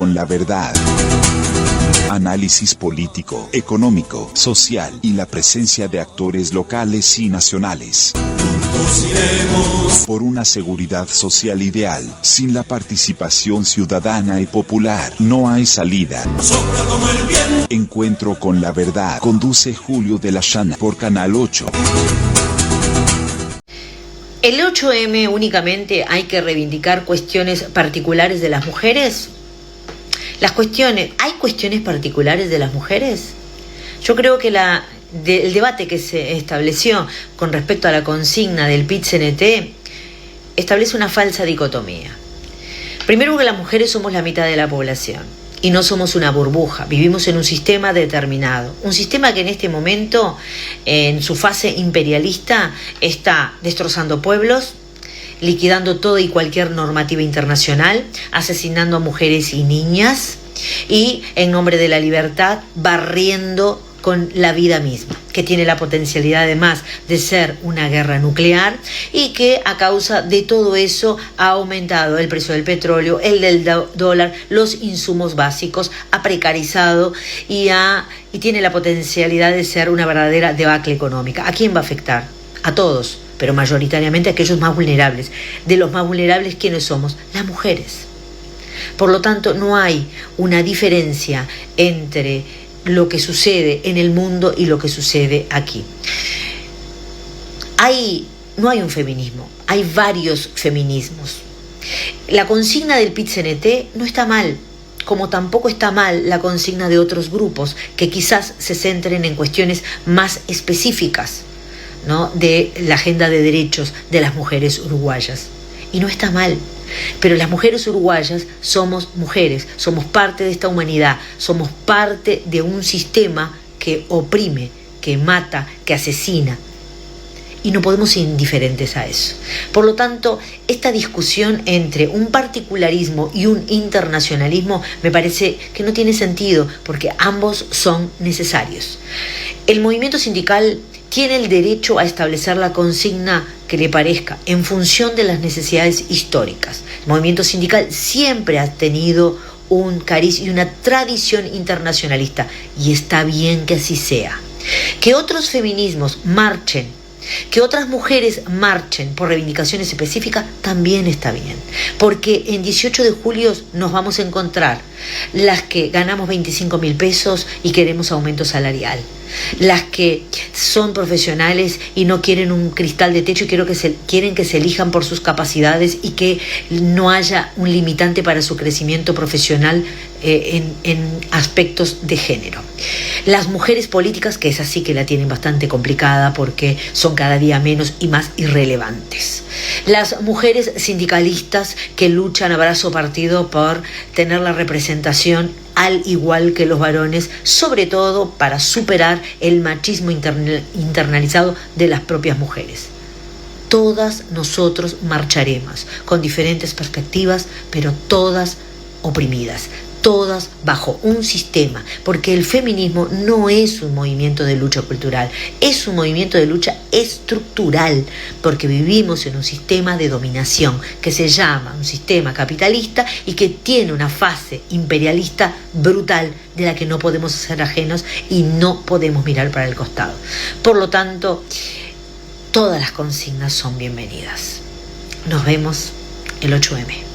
con la verdad. Análisis político, económico, social y la presencia de actores locales y nacionales. Por una seguridad social ideal, sin la participación ciudadana y popular, no hay salida. Encuentro con la verdad, conduce Julio de la Llana por Canal 8. ¿El 8M únicamente hay que reivindicar cuestiones particulares de las mujeres? ¿Hay cuestiones particulares de las mujeres? Yo creo que el debate que se estableció con respecto a la consigna del PIT-CNT establece una falsa dicotomía. Primero, que las mujeres somos la mitad de la población y no somos una burbuja, vivimos en un sistema determinado, un sistema que en este momento, en su fase imperialista, está destrozando pueblos, liquidando toda y cualquier normativa internacional, asesinando a mujeres y niñas y, en nombre de la libertad, barriendo con la vida misma, que tiene la potencialidad además de ser una guerra nuclear y que a causa de todo eso ha aumentado el precio del petróleo, el del dólar, los insumos básicos, ha precarizado y tiene la potencialidad de ser una verdadera debacle económica. ¿A quién va a afectar? A todos, pero mayoritariamente a aquellos más vulnerables. De los más vulnerables, ¿quiénes somos? Las mujeres. Por lo tanto, no hay una diferencia entre lo que sucede en el mundo y lo que sucede aquí. No hay un feminismo, hay varios feminismos. La consigna del PIT-CNT no está mal, como tampoco está mal la consigna de otros grupos que quizás se centren en cuestiones más específicas, ¿no?, de la agenda de derechos de las mujeres uruguayas. Y no está mal, pero las mujeres uruguayas somos mujeres, somos parte de esta humanidad, somos parte de un sistema que oprime, que mata, que asesina. Y no podemos ser indiferentes a eso. Por lo tanto, esta discusión entre un particularismo y un internacionalismo me parece que no tiene sentido, porque ambos son necesarios. El movimiento sindical tiene el derecho a establecer la consigna que le parezca en función de las necesidades históricas. El movimiento sindical siempre ha tenido un cariz y una tradición internacionalista, y está bien que así sea. Que otros feminismos marchen, que otras mujeres marchen por reivindicaciones específicas, también está bien, porque en 18 de julio nos vamos a encontrar las que ganamos 25.000 pesos y queremos aumento salarial, las que son profesionales y no quieren un cristal de techo y quieren que se elijan por sus capacidades y que no haya un limitante para su crecimiento profesional en aspectos de género. Las mujeres políticas, que es así que la tienen bastante complicada porque son cada día menos y más irrelevantes. Las mujeres sindicalistas que luchan a brazo partido por tener la representación al igual que los varones, sobre todo para superar el machismo internalizado de las propias mujeres. Todas nosotros marcharemos con diferentes perspectivas, pero todas oprimidas, todas bajo un sistema, porque el feminismo no es un movimiento de lucha cultural, es un movimiento de lucha estructural, porque vivimos en un sistema de dominación que se llama un sistema capitalista y que tiene una fase imperialista brutal de la que no podemos ser ajenos y no podemos mirar para el costado. Por lo tanto, todas las consignas son bienvenidas. Nos vemos el 8M.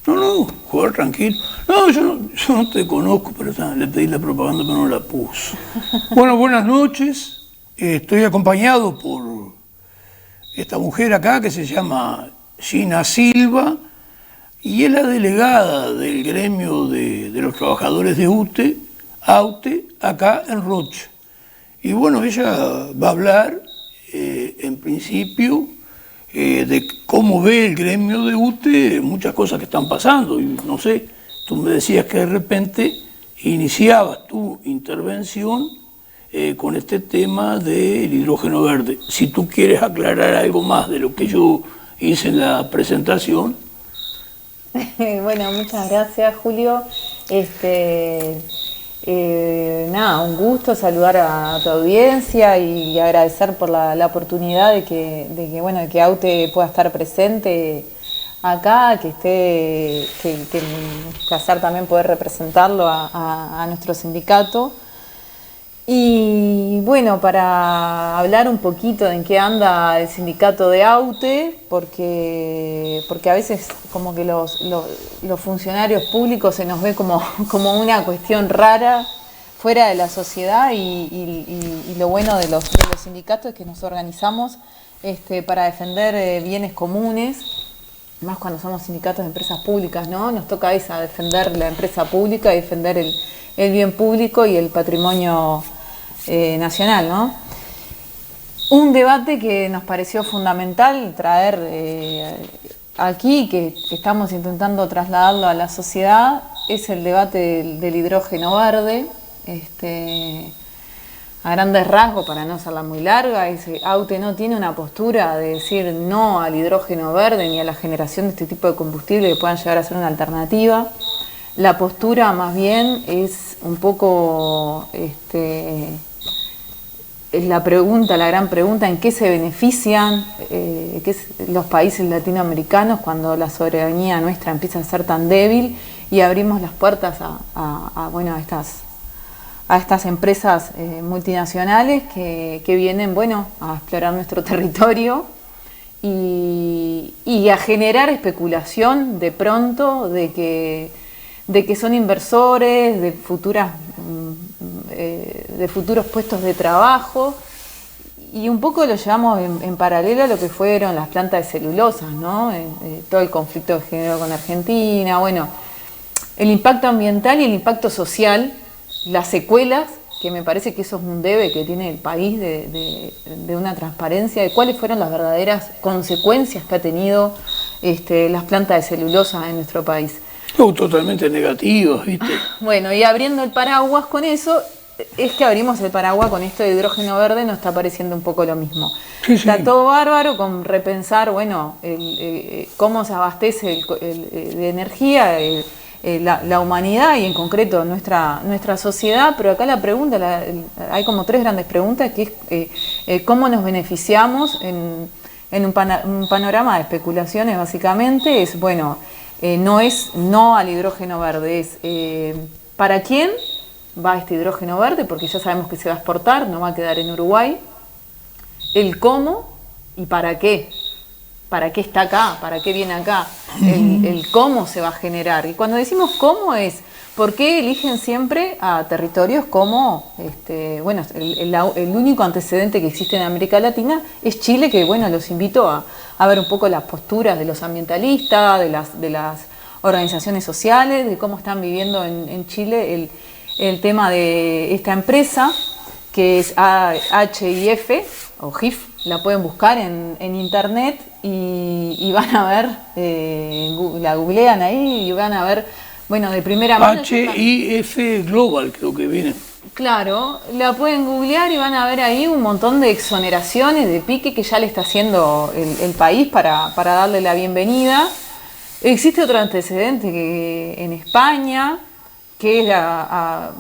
No, jugar tranquilo. No, yo no te conozco, pero le pedí la propaganda, pero no la puso. Bueno, buenas noches. Estoy acompañado por esta mujer acá que se llama Gina Silva y es la delegada del gremio de los trabajadores de AUTE, acá en Rocha. Y bueno, ella va a hablar, en principio, de cómo ve el gremio de UTE, muchas cosas que están pasando. Y no sé, tú me decías que de repente iniciabas tu intervención con este tema del hidrógeno verde. Si tú quieres aclarar algo más de lo que yo hice en la presentación. Bueno, muchas gracias, Julio. Nada, un gusto saludar a tu audiencia y agradecer por la oportunidad de que AUTE pueda estar presente acá, que un placer también poder representarlo a nuestro sindicato. Y bueno, para hablar un poquito de en qué anda el sindicato de AUTE, porque a veces como que los funcionarios públicos se nos ve como una cuestión rara fuera de la sociedad, y lo bueno de los sindicatos es que nos organizamos para defender bienes comunes, más cuando somos sindicatos de empresas públicas, ¿no? Nos toca defender la empresa pública y defender el bien público y el patrimonio nacional, ¿no? Un debate que nos pareció fundamental traer aquí, que estamos intentando trasladarlo a la sociedad, es el debate del hidrógeno verde. A grandes rasgos, para no hacerla muy larga, AUTE no tiene una postura de decir no al hidrógeno verde ni a la generación de este tipo de combustible que puedan llegar a ser una alternativa. La postura más bien es un poco es la gran pregunta: ¿en qué se benefician los países latinoamericanos cuando la soberanía nuestra empieza a ser tan débil y abrimos las puertas a estas empresas multinacionales que vienen a explorar nuestro territorio y a generar especulación de pronto de que son inversores de futuros puestos de trabajo? Y un poco lo llevamos en paralelo a lo que fueron las plantas de celulosa, ¿no? Todo el conflicto que generó con Argentina, el impacto ambiental y el impacto social, las secuelas, que me parece que eso es un debe que tiene el país de una transparencia de cuáles fueron las verdaderas consecuencias que ha tenido las plantas de celulosa en nuestro país. Totalmente negativos, ¿viste? Bueno, y abriendo el paraguas con eso, es que abrimos el paraguas con esto de hidrógeno verde, nos está pareciendo un poco lo mismo. Sí. Está todo bárbaro con repensar, cómo se abastece de energía la humanidad y en concreto nuestra sociedad, pero acá la pregunta, hay como tres grandes preguntas, que es cómo nos beneficiamos en un panorama de especulaciones, básicamente. No es no al hidrógeno verde, es ¿para quién va este hidrógeno verde? Porque ya sabemos que se va a exportar, no va a quedar en Uruguay. El cómo y para qué. ¿Para qué está acá? ¿Para qué viene acá? El cómo se va a generar. Y cuando decimos cómo es, ¿por qué eligen siempre a territorios como, el único antecedente que existe en América Latina es Chile, que los invito a ver un poco las posturas de los ambientalistas, de las organizaciones sociales, de cómo están viviendo en Chile el tema de esta empresa, que es HIF o GIF, la pueden buscar en internet y van a ver, la googlean ahí y van a ver, de primera mano. HIF Global creo que viene. Claro, la pueden googlear y van a ver ahí un montón de exoneraciones, de pique que ya le está haciendo el país para darle la bienvenida. Existe otro antecedente que en España, que es a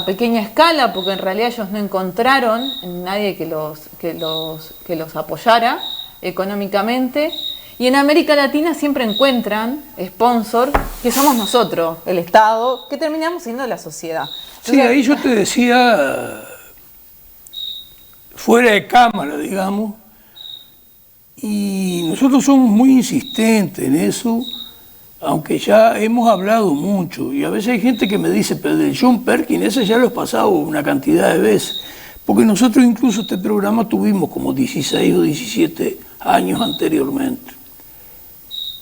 pequeña escala, porque en realidad ellos no encontraron nadie que los apoyara económicamente. Y en América Latina siempre encuentran sponsor, que somos nosotros, el Estado, que terminamos siendo la sociedad. Sí, ahí yo te decía, fuera de cámara, digamos, y nosotros somos muy insistentes en eso, aunque ya hemos hablado mucho, y a veces hay gente que me dice, pero del John Perkins, ese ya lo he pasado una cantidad de veces, porque nosotros incluso este programa tuvimos como 16 o 17 años anteriormente.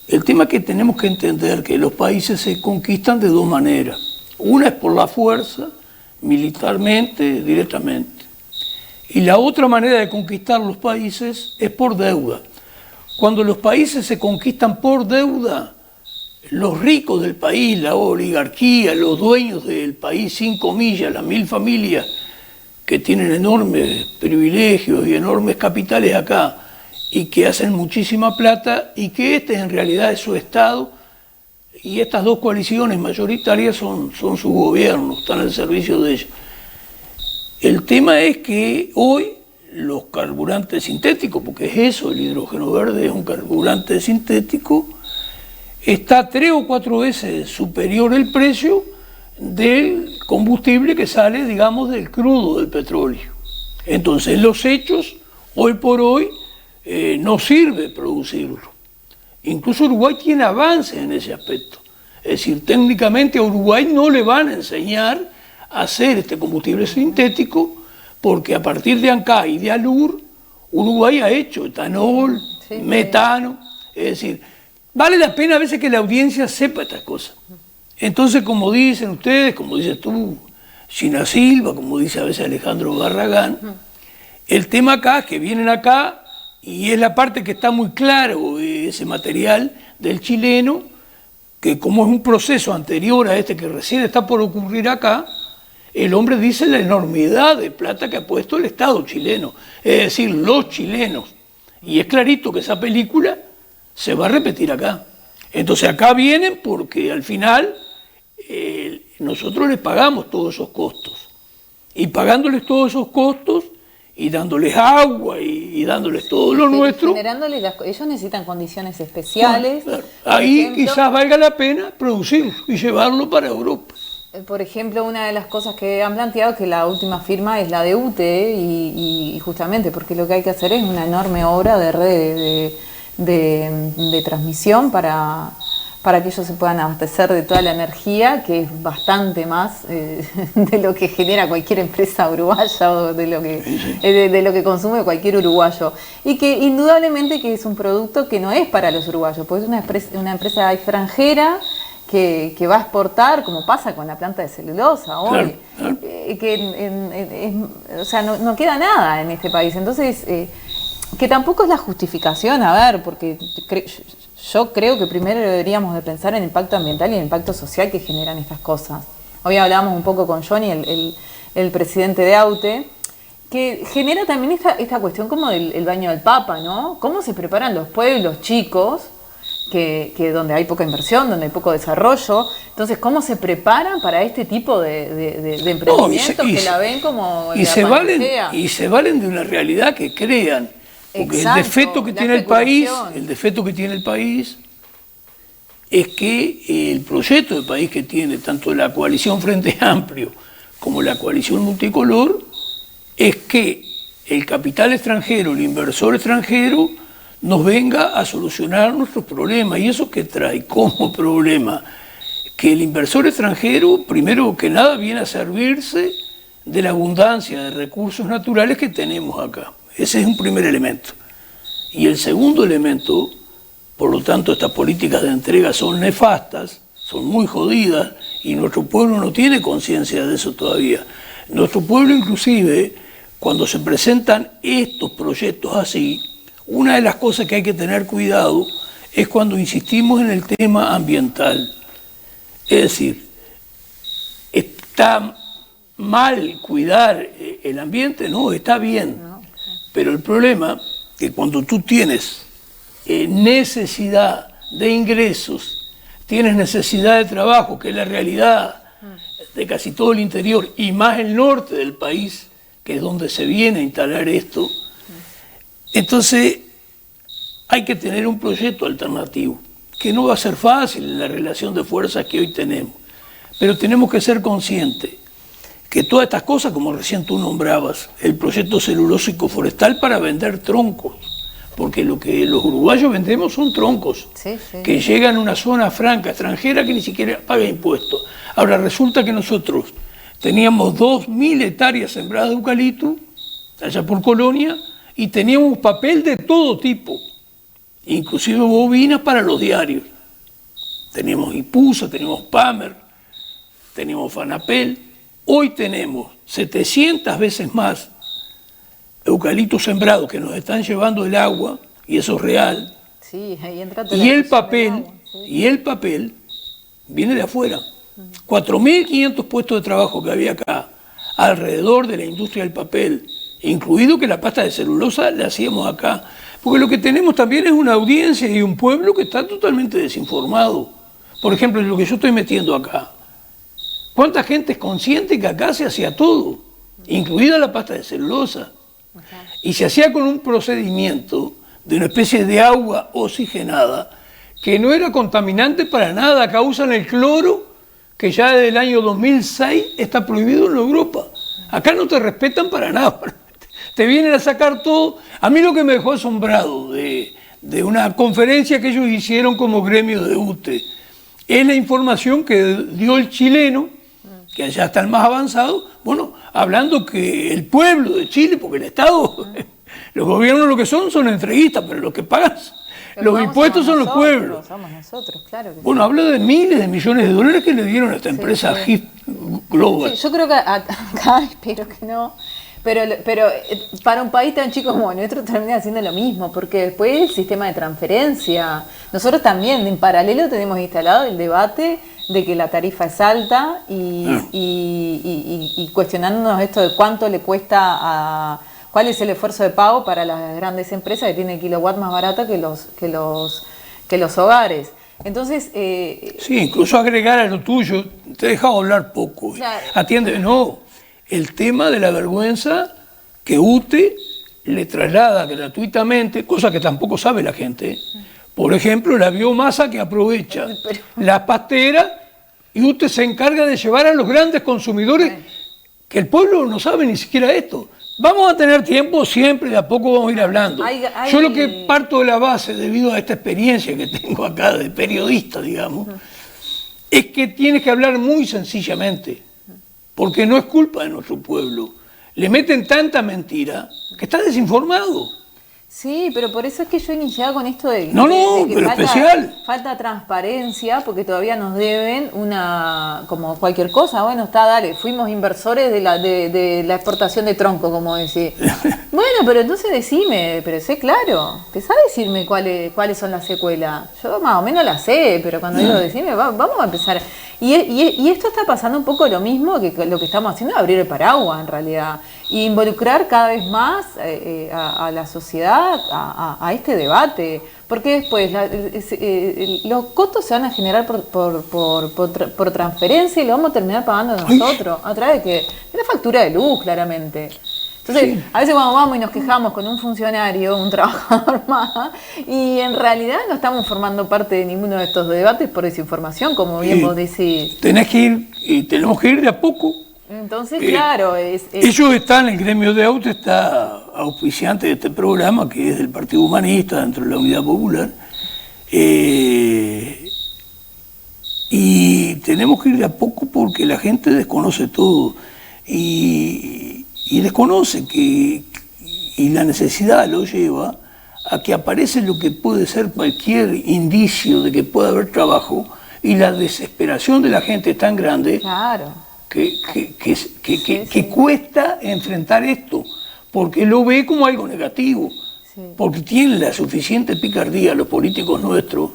El tema es que tenemos que entender que los países se conquistan de dos maneras. Una es por la fuerza, militarmente, directamente. Y la otra manera de conquistar los países es por deuda. Cuando los países se conquistan por deuda, los ricos del país, la oligarquía, los dueños del país, 5 comillas, las 1000 familias que tienen enormes privilegios y enormes capitales acá y que hacen muchísima plata y que este en realidad es su Estado, y estas dos coaliciones mayoritarias son sus gobiernos, están al servicio de ellos. El tema es que hoy los carburantes sintéticos, porque es eso, el hidrógeno verde es un carburante sintético, está 3 o 4 veces superior el precio del combustible que sale, digamos, del crudo del petróleo. Entonces, en los hechos, hoy por hoy, no sirve producirlo. Incluso Uruguay tiene avances en ese aspecto. Es decir, técnicamente a Uruguay no le van a enseñar a hacer este combustible sintético, porque a partir de ANCA y de ALUR, Uruguay ha hecho etanol, metano. Es decir, vale la pena a veces que la audiencia sepa estas cosas. Entonces, como dicen ustedes, como dices tú, Gina Silva, como dice a veces Alejandro Barragán, el tema acá es que vienen acá, y es la parte que está muy claro, ese material del chileno, que como es un proceso anterior a este que recién está por ocurrir acá, el hombre dice la enormidad de plata que ha puesto el Estado chileno, es decir, los chilenos. Y es clarito que esa película se va a repetir acá. Entonces acá vienen porque al final nosotros les pagamos todos esos costos. Y pagándoles todos esos costos y dándoles agua y dándoles todo lo nuestro. Ellos necesitan condiciones especiales. Bueno, claro. Ahí ejemplo, quizás valga la pena producirlo y llevarlo para Europa. Por ejemplo, una de las cosas que han planteado es que la última firma es la de UTE y justamente porque lo que hay que hacer es una enorme obra de red de transmisión para que ellos se puedan abastecer de toda la energía, que es bastante más de lo que genera cualquier empresa uruguaya o de lo que consume cualquier uruguayo. Y que indudablemente que es un producto que no es para los uruguayos, porque es una empresa extranjera que va a exportar, como pasa con la planta de celulosa hoy, claro. O sea, no queda nada en este país. Entonces, que tampoco es la justificación, a ver, porque yo creo que primero deberíamos de pensar en el impacto ambiental y el impacto social que generan estas cosas. Hoy hablábamos un poco con Johnny, el presidente de AUTE, que genera también esta cuestión como el baño del Papa, ¿no? ¿Cómo se preparan los pueblos chicos, que donde hay poca inversión, donde hay poco desarrollo? Entonces, ¿cómo se preparan para este tipo de emprendimientos que la ven como y se valen de una realidad que crean? Porque exacto, el defecto que tiene el país es que el proyecto de país que tiene tanto la coalición Frente Amplio como la coalición multicolor es que el capital extranjero, el inversor extranjero, nos venga a solucionar nuestros problemas. ¿Y eso qué trae como problema? Que el inversor extranjero, primero que nada, viene a servirse de la abundancia de recursos naturales que tenemos acá. Ese es un primer elemento. Y el segundo elemento, por lo tanto, estas políticas de entrega son nefastas, son muy jodidas, y nuestro pueblo no tiene conciencia de eso todavía. Nuestro pueblo, inclusive, cuando se presentan estos proyectos así, una de las cosas que hay que tener cuidado es cuando insistimos en el tema ambiental. Es decir, está mal cuidar el ambiente, no, está bien. Pero el problema es que cuando tú tienes necesidad de ingresos, tienes necesidad de trabajo, que es la realidad de casi todo el interior y más el norte del país, que es donde se viene a instalar esto, entonces hay que tener un proyecto alternativo, que no va a ser fácil en la relación de fuerzas que hoy tenemos, pero tenemos que ser conscientes que todas estas cosas, como recién tú nombrabas, el proyecto celulósico forestal para vender troncos, porque lo que los uruguayos vendemos son troncos, que llegan a una zona franca extranjera que ni siquiera paga impuestos. Ahora resulta que nosotros teníamos 2.000 hectáreas sembradas de eucalipto, allá por Colonia, y teníamos papel de todo tipo, inclusive bobinas para los diarios. Teníamos Ipusa, teníamos Pamer, teníamos Fanapel. Hoy tenemos 700 veces más eucaliptos sembrados que nos están llevando el agua, y eso es real. Sí, ahí entra y el papel viene de afuera. 4.500 puestos de trabajo que había acá, alrededor de la industria del papel, incluido que la pasta de celulosa la hacíamos acá. Porque lo que tenemos también es una audiencia y un pueblo que está totalmente desinformado. Por ejemplo, lo que yo estoy metiendo acá. ¿Cuánta gente es consciente que acá se hacía todo, incluida la pasta de celulosa? Y se hacía con un procedimiento de una especie de agua oxigenada que no era contaminante para nada, causan el cloro, que ya desde el año 2006 está prohibido en Europa. Acá no te respetan para nada, te vienen a sacar todo. A mí lo que me dejó asombrado de una conferencia que ellos hicieron como gremio de UTE es la información que dio el chileno, que allá está el más avanzado, bueno, hablando que el pueblo de Chile, porque el Estado, los gobiernos lo que son entreguistas, pero los que pagan los impuestos son los pueblos. Somos nosotros, claro. Que bueno, habla de miles de millones de dólares que le dieron a esta empresa HIP Global. Sí, yo creo que acá espero que no. Pero para un país tan chico como nuestro termina haciendo lo mismo, porque después el sistema de transferencia. Nosotros también, en paralelo, tenemos instalado el debate de que la tarifa es alta y cuestionándonos esto de cuánto le cuesta cuál es el esfuerzo de pago para las grandes empresas que tienen kilowatt más barata que los hogares. Entonces... sí, incluso agregar a lo tuyo, te he dejado hablar poco. Claro. Atiende, no. El tema de la vergüenza que UTE le traslada gratuitamente, cosa que tampoco sabe la gente. Por ejemplo, la biomasa que aprovecha la pastera y UTE se encarga de llevar a los grandes consumidores, que el pueblo no sabe ni siquiera esto. Vamos a tener tiempo siempre, de a poco vamos a ir hablando. Yo lo que parto de la base, debido a esta experiencia que tengo acá de periodista, digamos, es que tienes que hablar muy sencillamente. Porque no es culpa de nuestro pueblo. Le meten tanta mentira que está desinformado. Sí, pero por eso es que yo iniciaba con esto de que pero especial. Falta transparencia, porque todavía nos deben como cualquier cosa. Bueno, dale, fuimos inversores de la exportación de tronco, como decís. Bueno, pero entonces decime, pero sé claro, empezá a decirme cuáles son las secuelas. Yo más o menos las sé, pero cuando digo decime, vamos a empezar. Y esto está pasando un poco lo mismo que lo que estamos haciendo, abrir el paraguas en realidad. Y involucrar cada vez más a la sociedad a este debate, porque después los costos se van a generar por transferencia y lo vamos a terminar pagando nosotros, a través de la factura de luz, claramente. Entonces, sí. A veces cuando vamos y nos quejamos con un funcionario, un trabajador más, y en realidad no estamos formando parte de ninguno de estos debates por desinformación, como bien vos decís. Tenemos que ir de a poco. Entonces, claro... ellos están, el gremio de autos está auspiciante de este programa, que es del Partido Humanista, dentro de la Unidad Popular, y tenemos que ir de a poco porque la gente desconoce todo, y desconoce y la necesidad lo lleva a que aparece lo que puede ser cualquier indicio de que pueda haber trabajo, y la desesperación de la gente es tan grande... Claro. Que cuesta enfrentar esto, porque lo ve como algo negativo, porque tienen la suficiente picardía los políticos nuestros,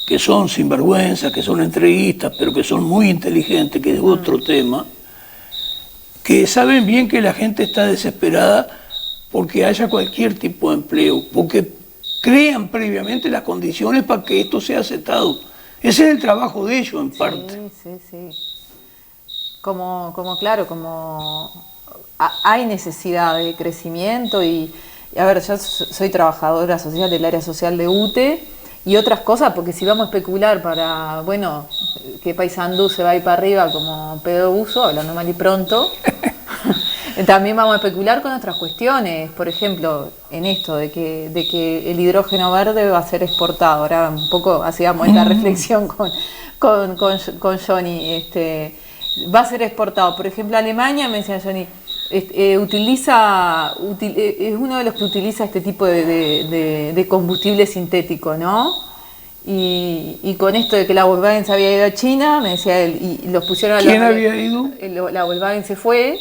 que son sinvergüenzas, que son entreguistas, pero que son muy inteligentes, que es otro tema, que saben bien que la gente está desesperada porque haya cualquier tipo de empleo, porque crean previamente las condiciones para que esto sea aceptado. Ese es el trabajo de ellos, en parte. Sí. Hay necesidad de crecimiento y a ver, yo soy trabajadora social del área social de UTE y otras cosas, porque si vamos a especular para, bueno, que Paysandú se va a ir para arriba como pedo uso, hablando mal y pronto, también vamos a especular con otras cuestiones, por ejemplo, en esto de que el hidrógeno verde va a ser exportado. Ahora un poco hacíamos esta reflexión con Johnny, va a ser exportado. Por ejemplo, Alemania, me decía Johnny, es uno de los que utiliza este tipo de combustible sintético, ¿no? Y con esto de que la Volkswagen se había ido a China, me decía él, y los pusieron a ¿Quién había ido? La Volkswagen se fue.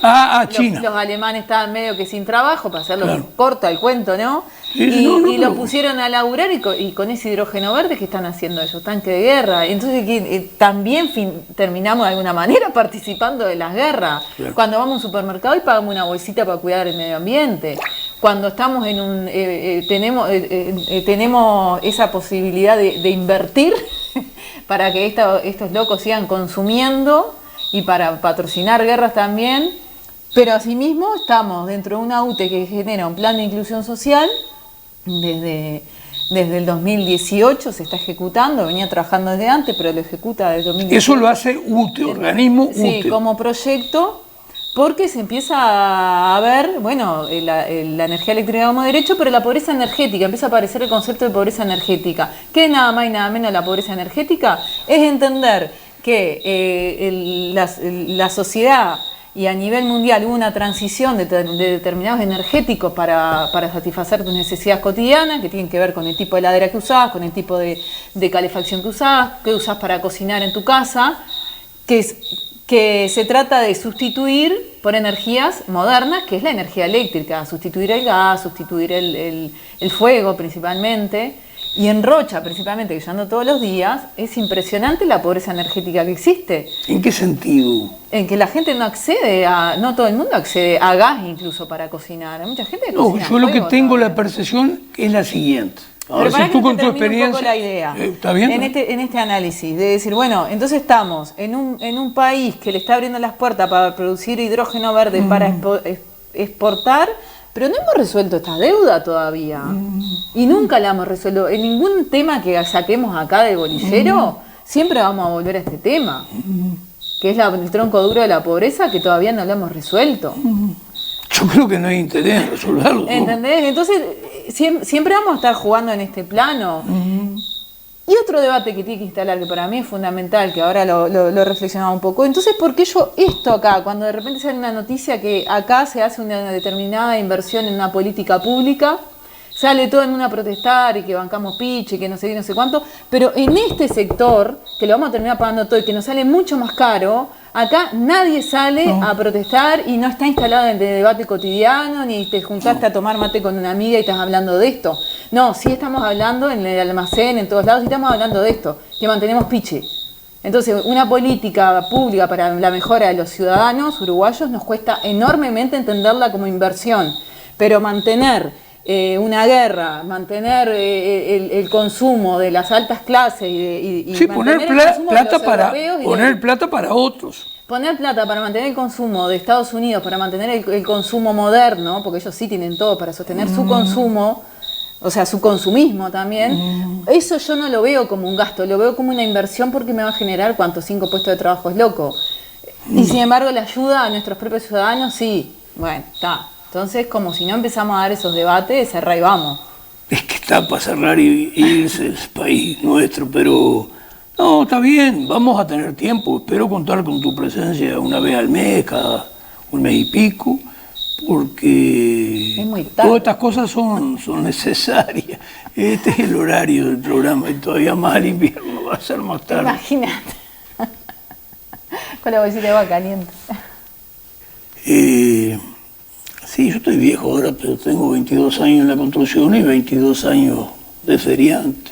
China. Los alemanes estaban medio que sin trabajo, para hacerlo corto el cuento, ¿no? Y los pusieron a laburar y con ese hidrógeno verde, ¿qué están haciendo ellos? Tanque de guerra. Entonces también terminamos de alguna manera participando de las guerras. Claro. Cuando vamos a un supermercado y pagamos una bolsita para cuidar el medio ambiente. Cuando estamos tenemos esa posibilidad de invertir para que estos locos sigan consumiendo y para patrocinar guerras también. Pero asimismo estamos dentro de una UTE que genera un plan de inclusión social desde desde el 2018 se está ejecutando, venía trabajando desde antes, pero lo ejecuta desde el 2018. Eso lo hace UTE, organismo UTE. Sí, como proyecto, porque se empieza a ver, bueno, la energía eléctrica como derecho, pero la pobreza energética, empieza a aparecer el concepto de pobreza energética. ¿Qué es nada más y nada menos la pobreza energética? Es entender que la sociedad y a nivel mundial hubo una transición de determinados energéticos para satisfacer tus necesidades cotidianas, que tienen que ver con el tipo de heladera que usás, con el tipo de calefacción que usás para cocinar en tu casa, que se trata de sustituir por energías modernas, que es la energía eléctrica, sustituir el gas, sustituir el fuego principalmente. Y en Rocha, principalmente, que yo ando todos los días, es impresionante la pobreza energética que existe. ¿En qué sentido? En que la gente no todo el mundo accede a gas incluso para cocinar. Hay mucha gente que cocina yo lo que tengo todavía. la percepción es la siguiente. Ahora, si tú con tu experiencia... un poco la idea, ¿está bien? En este análisis, de decir, bueno, entonces estamos en un país que le está abriendo las puertas para producir hidrógeno verde para exportar, pero no hemos resuelto esta deuda todavía. Y nunca la hemos resuelto. En ningún tema que saquemos acá del bolillero, siempre vamos a volver a este tema, que es el tronco duro de la pobreza, que todavía no lo hemos resuelto. Yo creo que no hay interés en resolverlo. ¿Entendés? Entonces, siempre vamos a estar jugando en este plano. Y otro debate que tiene que instalar, que para mí es fundamental, que ahora lo reflexionaba un poco. Entonces, ¿por qué esto acá, cuando de repente sale una noticia que acá se hace una determinada inversión en una política pública, sale todo en una a protestar y que bancamos piche y que no sé qué, no sé cuánto, pero en este sector, que lo vamos a terminar pagando todo y que nos sale mucho más caro, acá nadie sale a protestar y no está instalado en el debate cotidiano, ni te juntaste a tomar mate con una amiga y estás hablando de esto. No, sí estamos hablando en el almacén, en todos lados, sí estamos hablando de esto, que mantenemos piche. Entonces, una política pública para la mejora de los ciudadanos uruguayos nos cuesta enormemente entenderla como inversión, pero mantener una guerra, mantener el consumo de las altas clases y sí, poner plata para otros. Poner plata para mantener el consumo de Estados Unidos, para mantener el consumo moderno, porque ellos sí tienen todo para sostener su consumo, o sea, su consumismo también, eso yo no lo veo como un gasto, lo veo como una inversión porque me va a generar, ¿cuántos? 5 puestos de trabajo, es loco. Y sin embargo, la ayuda a nuestros propios ciudadanos, sí, bueno, está. Entonces, como si no empezamos a dar esos debates, cerrá y vamos. Es que está para cerrar y irse el país nuestro, pero no, está bien, vamos a tener tiempo. Espero contar con tu presencia una vez al mes, cada un mes y pico, porque es muy tarde. Todas estas cosas son necesarias. Este es el horario del programa y todavía más al invierno va a ser más tarde. Imagínate, con la bolsita de agua caliente. Sí, yo estoy viejo ahora, pero tengo 22 años en la construcción y 22 años de feriante.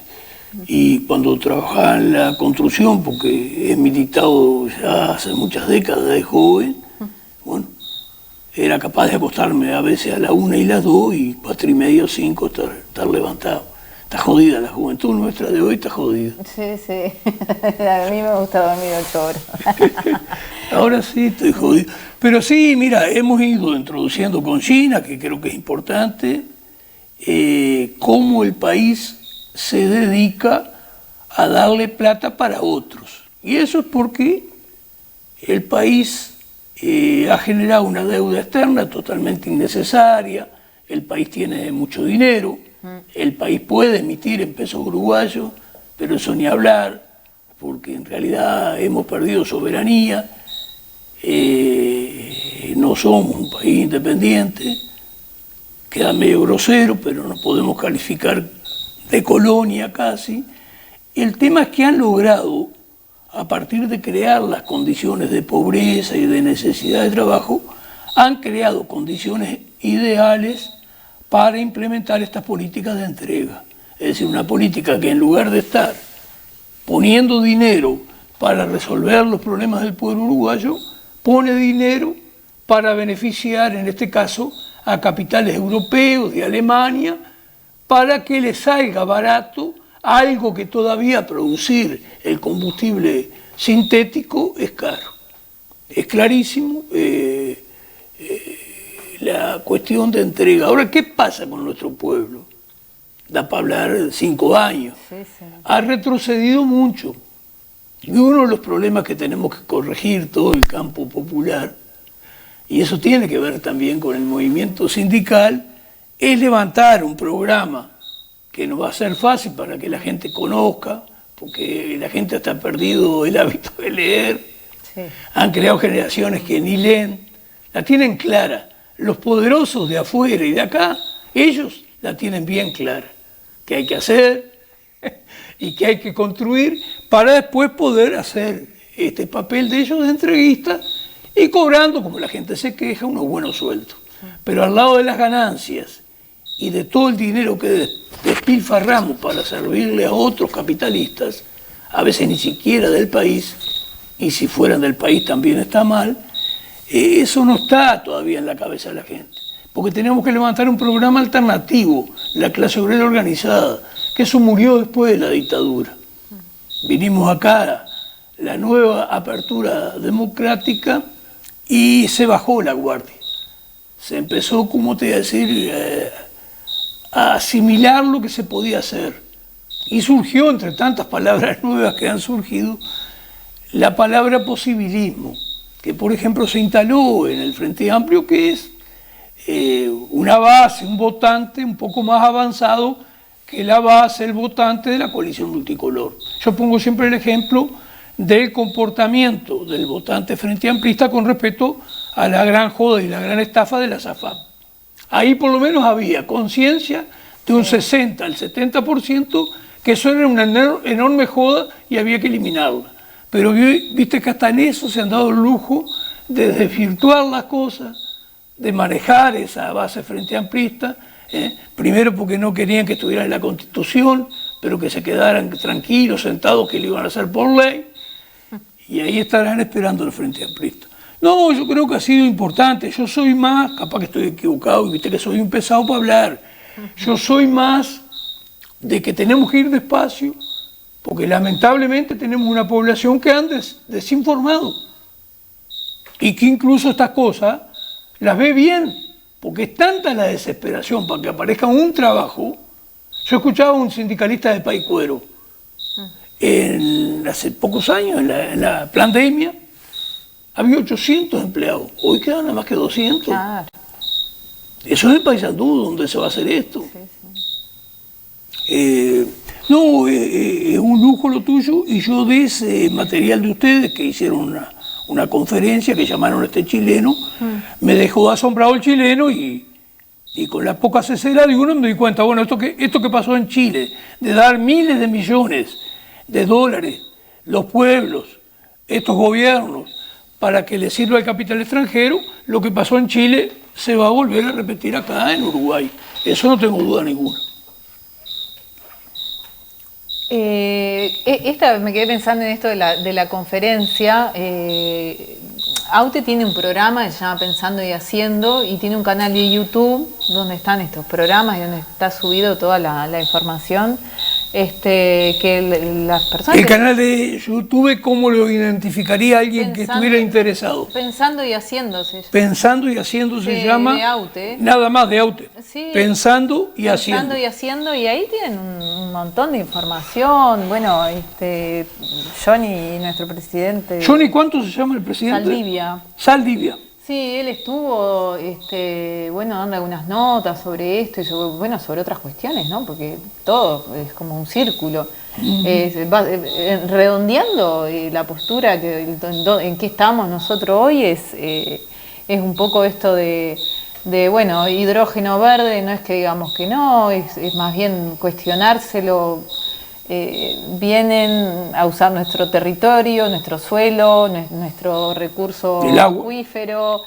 Y cuando trabajaba en la construcción, porque he militado ya hace muchas décadas de joven, bueno, era capaz de acostarme a veces a la 1 y las 2 y 4:30 o 5 estar levantado. Está jodida la juventud nuestra de hoy, está jodida. Sí, sí. A mí me gusta dormir 8 horas. Ahora sí estoy jodido. Pero sí, mira, hemos ido introduciendo con China, que creo que es importante, cómo el país se dedica a darle plata para otros. Y eso es porque el país ha generado una deuda externa totalmente innecesaria, el país tiene mucho dinero, el país puede emitir en pesos uruguayos, pero eso ni hablar, porque en realidad hemos perdido soberanía, no somos un país independiente, queda medio grosero, pero nos podemos calificar de colonia casi. El tema es que han logrado, a partir de crear las condiciones de pobreza y de necesidad de trabajo, han creado condiciones ideales para implementar estas políticas de entrega. Es decir, una política que en lugar de estar poniendo dinero para resolver los problemas del pueblo uruguayo, pone dinero para beneficiar, en este caso, a capitales europeos, de Alemania, para que les salga barato algo que todavía producir el combustible sintético es caro. Es clarísimo la cuestión de entrega. Ahora, ¿qué pasa con nuestro pueblo? da para hablar 5 años. Sí, sí. Ha retrocedido mucho. Y uno de los problemas que tenemos que corregir todo el campo popular, y eso tiene que ver también con el movimiento sindical, es levantar un programa que no va a ser fácil para que la gente conozca, porque la gente hasta ha perdido el hábito de leer, Sí. han creado generaciones que ni leen, la tienen clara. Los poderosos de afuera y de acá, ellos la tienen bien clara, que hay que hacer y que hay que construir para después poder hacer este papel de ellos de entreguistas y cobrando, como la gente se queja, unos buenos sueldos. Pero al lado de las ganancias y de todo el dinero que despilfarramos para servirle a otros capitalistas, a veces ni siquiera del país, y si fueran del país también está mal, eso no está todavía en la cabeza de la gente. Porque tenemos que levantar un programa alternativo, la clase obrera organizada, que eso murió después de la dictadura. Vinimos acá, la nueva apertura democrática, y se bajó la guardia. Se empezó, como te iba a decir, a asimilar lo que se podía hacer. Y surgió, entre tantas palabras nuevas que han surgido, la palabra posibilismo, que por ejemplo se instaló en el Frente Amplio, que es una base, un votante un poco más avanzado que la base, el votante de la coalición multicolor. Yo pongo siempre el ejemplo del comportamiento del votante frente amplista con respecto a la gran joda y la gran estafa de la SAFAP. Ahí por lo menos había conciencia de un 60 al 70% que eso era una enorme joda y había que eliminarla. Pero viste que hasta en eso se han dado el lujo de desvirtuar las cosas, de manejar esa base frente amplista, primero porque no querían que estuviera en la Constitución, pero que se quedaran tranquilos, sentados, que lo iban a hacer por ley, y ahí estarán esperando el Frente Amplista. No, yo creo que ha sido importante. Yo soy más, capaz que estoy equivocado, y viste que soy un pesado para hablar, yo soy más de que tenemos que ir despacio, porque lamentablemente tenemos una población que anda desinformado, y que incluso estas cosas las ve bien, porque es tanta la desesperación para que aparezca un trabajo. Yo escuchaba a un sindicalista de Paicuero, hace pocos años, en la pandemia, había 800 empleados, hoy quedan nada más que 200. Claro. Eso es en Paysandú, donde se va a hacer esto. No, es un lujo lo tuyo, y yo de ese material de ustedes que hicieron una conferencia que llamaron a este chileno, me dejó asombrado el chileno, y con la poca cesera de uno me di cuenta, bueno, esto que pasó en Chile, de dar miles de millones de dólares, los pueblos, estos gobiernos, para que le sirva al capital extranjero, lo que pasó en Chile se va a volver a repetir acá en Uruguay. Eso no tengo duda ninguna. Me quedé pensando en esto de la conferencia. AUTE tiene un programa que se llama Pensando y Haciendo, y tiene un canal de YouTube donde están estos programas y donde está subido toda la información. Que las personas... El canal de YouTube, ¿cómo lo identificaría alguien que estuviera interesado? Pensando y Haciendo se llama. Pensando y Haciendo se llama. De AUTE. Nada más de AUTE. Sí, Pensando y Haciendo. Pensando y Haciendo, y ahí tienen un montón de información. Bueno, Johnny, nuestro presidente. ¿Johnny cuánto se llama el presidente? Saldivia. Saldivia. Sí, él estuvo, dando algunas notas sobre esto y sobre otras cuestiones, ¿no? Porque todo es como un círculo. Redondeando la postura en que estamos nosotros hoy es un poco esto de hidrógeno verde, no es que digamos que no, es más bien cuestionárselo. Vienen a usar nuestro territorio, nuestro suelo, nuestro recurso acuífero,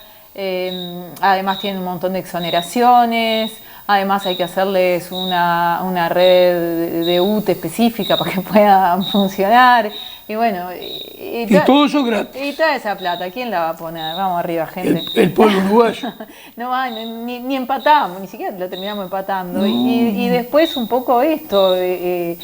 además tienen un montón de exoneraciones, además hay que hacerles una red de UTE específica para que puedan funcionar, y bueno, y todo eso gratis. Y toda esa plata, ¿quién la va a poner? Vamos arriba, gente. El pueblo uruguayo. No va, ni empatamos, ni siquiera lo terminamos empatando. No. Y después un poco esto, que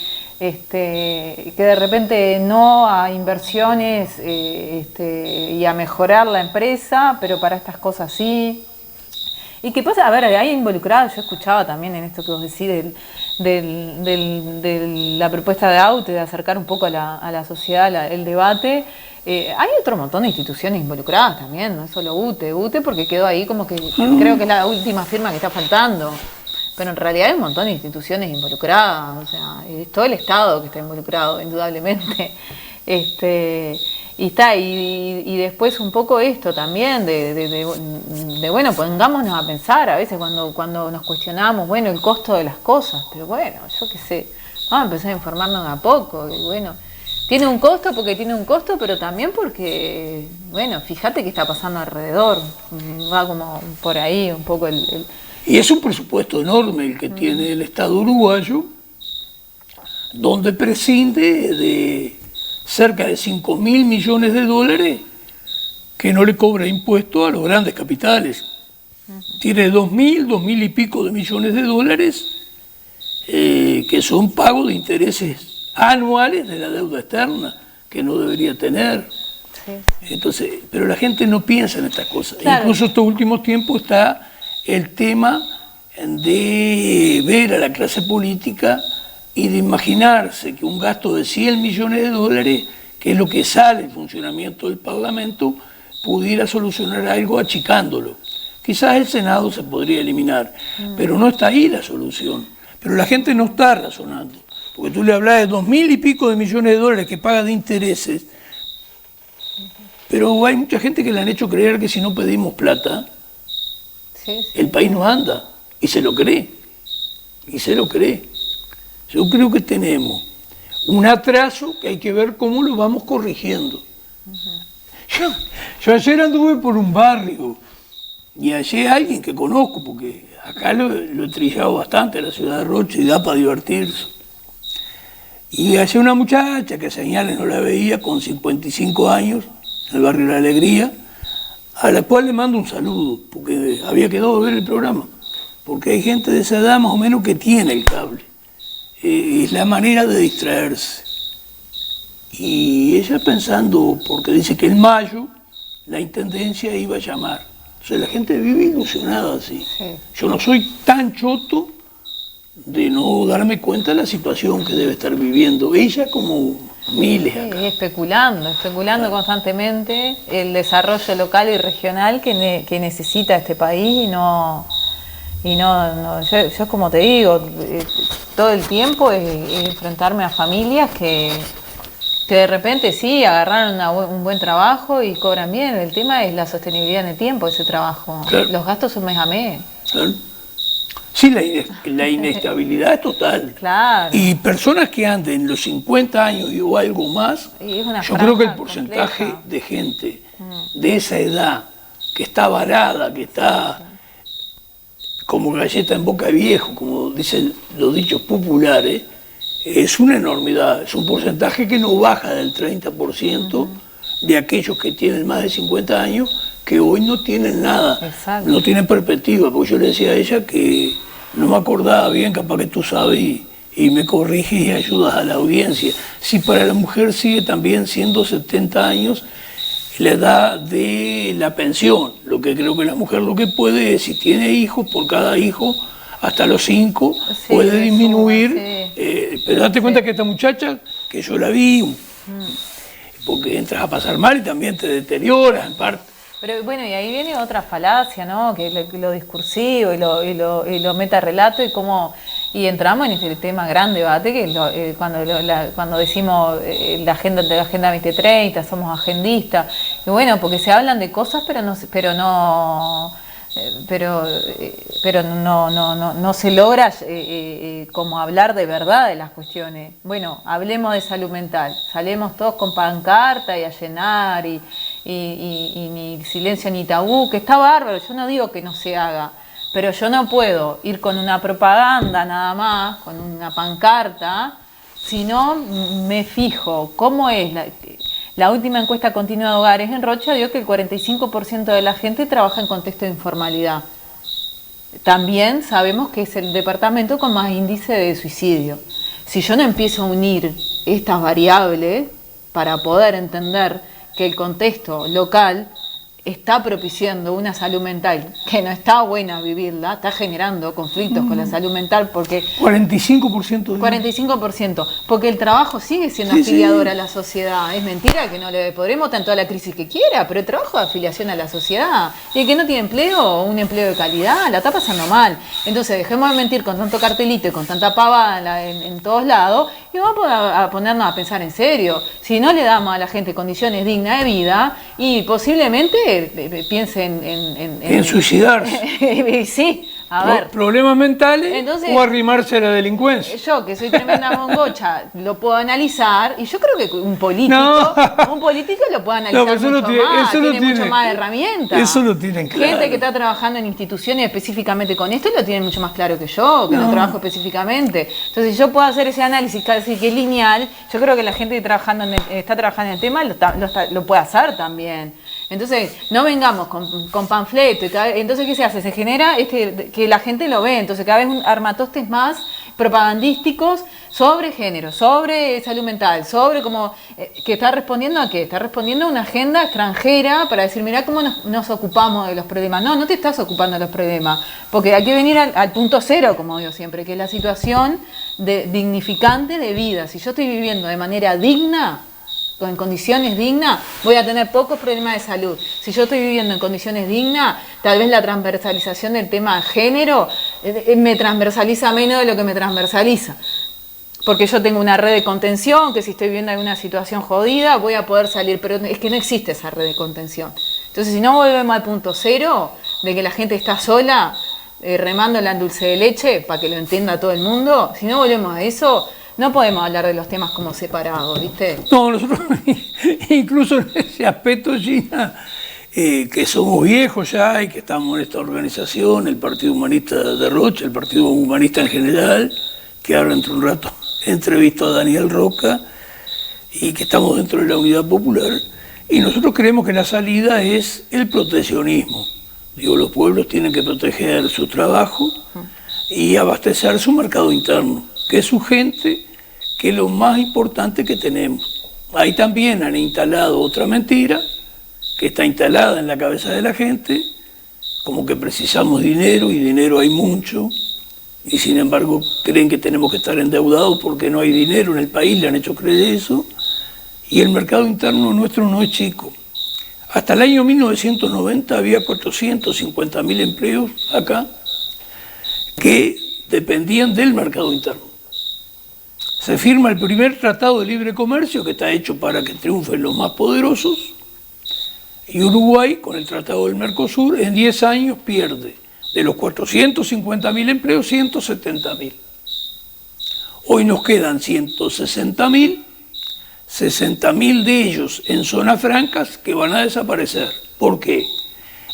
de repente no a inversiones y a mejorar la empresa, pero para estas cosas sí. ¿Y qué pasa? A ver, hay involucrados, yo escuchaba también en esto que vos decís de la propuesta de AUTE, de acercar un poco a la sociedad el debate. Hay otro montón de instituciones involucradas también, no es solo UTE porque quedó ahí como que creo que es la última firma que está faltando. Pero en realidad hay un montón de instituciones involucradas, o sea, es todo el Estado que está involucrado, indudablemente. Y después un poco esto también de bueno, pongámonos a pensar a veces cuando nos cuestionamos, bueno, el costo de las cosas, pero bueno, yo qué sé, vamos a empezar a informarnos de a poco, y bueno, tiene un costo porque tiene un costo, pero también porque, bueno, fíjate qué está pasando alrededor, va como por ahí un poco el Y es un presupuesto enorme el que tiene el Estado uruguayo, donde prescinde de cerca de 5.000 millones de dólares que no le cobra impuesto a los grandes capitales. Tiene 2.000 y pico de millones de dólares que son pagos de intereses anuales de la deuda externa que no debería tener. Entonces, pero la gente no piensa en estas cosas. Claro. Incluso estos últimos tiempos está el tema de ver a la clase política y de imaginarse que un gasto de 100 millones de dólares, que es lo que sale el funcionamiento del Parlamento, pudiera solucionar algo achicándolo. Quizás el Senado se podría eliminar, pero no está ahí la solución. Pero la gente no está razonando, porque tú le hablas de 2.000 y pico de millones de dólares que paga de intereses, pero hay mucha gente que le han hecho creer que si no pedimos plata, el país no anda, y se lo cree, Yo creo que tenemos un atraso que hay que ver cómo lo vamos corrigiendo. Yo ayer anduve por un barrio y hallé a alguien que conozco, porque acá lo he trillado bastante, la ciudad de Rocha, y da para divertirse. Y hallé una muchacha que a señales no la veía, con 55 años, en el barrio La Alegría, a la cual le mando un saludo, porque había quedado a ver el programa, porque hay gente de esa edad más o menos que tiene el cable, es la manera de distraerse. Y ella pensando, porque dice que en mayo la intendencia iba a llamar, entonces la gente vive ilusionada así. Yo no soy tan choto de no darme cuenta de la situación que debe estar viviendo ella como miles acá. Especulando constantemente el desarrollo local y regional que necesita este país yo como te digo, todo el tiempo es enfrentarme a familias que de repente sí agarraron un buen trabajo y cobran bien. El tema es la sostenibilidad en el tiempo de ese trabajo. Claro. Los gastos son mes a mes. Claro. Sí, la inestabilidad es total. Claro. Y personas que anden los 50 años o algo más, yo creo que el porcentaje compleja de gente de esa edad, que está varada, que está como galleta en boca de viejo, como dicen los dichos populares, es una enormidad. Es un porcentaje que no baja del 30% de aquellos que tienen más de 50 años, que hoy no tienen nada. Exacto. No tienen perspectiva, porque yo le decía a ella que no me acordaba bien, capaz que tú sabes y me corriges y ayudas a la audiencia. Si para la mujer sigue también siendo 70 años la edad de la pensión, lo que creo que la mujer lo que puede es, si tiene hijos, por cada hijo, hasta los 5, puede disminuir. Pero date cuenta que esta muchacha, que yo la vi, porque entras a pasar mal y también te deterioras en parte. Pero bueno, y ahí viene otra falacia, ¿no? Que lo discursivo y lo metarrelato y entramos en este tema gran debate que cuando decimos la agenda 2030, somos agendistas, y bueno, porque se hablan de cosas pero no se logra como hablar de verdad de las cuestiones. Bueno, hablemos de salud mental, salimos todos con pancarta y a llenar y ni silencio ni tabú, que está bárbaro, yo no digo que no se haga, pero yo no puedo ir con una propaganda nada más, con una pancarta, si no me fijo cómo es la última encuesta continua de hogares en Rocha dio que el 45% de la gente trabaja en contexto de informalidad. También sabemos que es el departamento con más índice de suicidio. Si yo no empiezo a unir estas variables para poder entender que el contexto local está propiciando una salud mental que no está buena vivirla, está generando conflictos con la salud mental porque 45% de 45%, porque el trabajo sigue siendo afiliador a la sociedad. Es mentira que no le podremos tanto la crisis que quiera, pero el trabajo es afiliación a la sociedad. Y el que no tiene empleo, un empleo de calidad, la está pasando mal. Entonces dejemos de mentir con tanto cartelito y con tanta pavada en todos lados y vamos a ponernos a pensar en serio. Si no le damos a la gente condiciones dignas de vida, y posiblemente piensen en suicidarse. Sí, a ver. Problemas mentales. Entonces, o arrimarse a la delincuencia. Yo, que soy tremenda mongocha, lo puedo analizar, y yo creo que un político lo puede analizar mucho más, tiene mucho más herramientas. Eso lo tienen claro. Gente que está trabajando en instituciones específicamente con esto lo tiene mucho más claro que yo, que no trabajo específicamente. Entonces, si yo puedo hacer ese análisis casi que lineal, yo creo que la gente que está trabajando en el tema lo puede hacer también. Entonces, no vengamos con panfleto. Entonces, ¿qué se hace? Se genera que la gente lo ve. Entonces, cada vez armatostes más propagandísticos sobre género, sobre salud mental, sobre que está respondiendo a qué. Está respondiendo a una agenda extranjera para decir, mirá cómo nos ocupamos de los problemas. No te estás ocupando de los problemas. Porque hay que venir al punto cero, como digo siempre, que es la situación dignificante de vida. Si yo estoy viviendo de manera digna, en condiciones dignas, voy a tener pocos problemas de salud. Si yo estoy viviendo en condiciones dignas, tal vez la transversalización del tema de género me transversaliza menos de lo que me transversaliza. Porque yo tengo una red de contención, que si estoy viviendo alguna situación jodida, voy a poder salir, pero es que no existe esa red de contención. Entonces, si no volvemos al punto cero, de que la gente está sola, remándola en dulce de leche, para que lo entienda todo el mundo, si no volvemos a eso, no podemos hablar de los temas como separados, ¿viste? No, nosotros incluso en ese aspecto, Gina, que somos viejos ya y que estamos en esta organización, el Partido Humanista de Rocha, el Partido Humanista en general, que ahora dentro de un rato entrevisto a Daniel Roca, y que estamos dentro de la Unidad Popular, y nosotros creemos que la salida es el proteccionismo. Digo, los pueblos tienen que proteger su trabajo y abastecer su mercado interno, que es su gente, que es lo más importante que tenemos. Ahí también han instalado otra mentira, que está instalada en la cabeza de la gente, como que precisamos dinero, y dinero hay mucho, y sin embargo creen que tenemos que estar endeudados porque no hay dinero en el país, le han hecho creer eso, y el mercado interno nuestro no es chico. Hasta el año 1990 había 450.000 empleos acá que dependían del mercado interno. Se firma el primer tratado de libre comercio, que está hecho para que triunfen los más poderosos, y Uruguay, con el tratado del Mercosur, en 10 años pierde de los 450.000 empleos 170.000. Hoy nos quedan 160.000, 60.000 de ellos en zonas francas que van a desaparecer. ¿Por qué?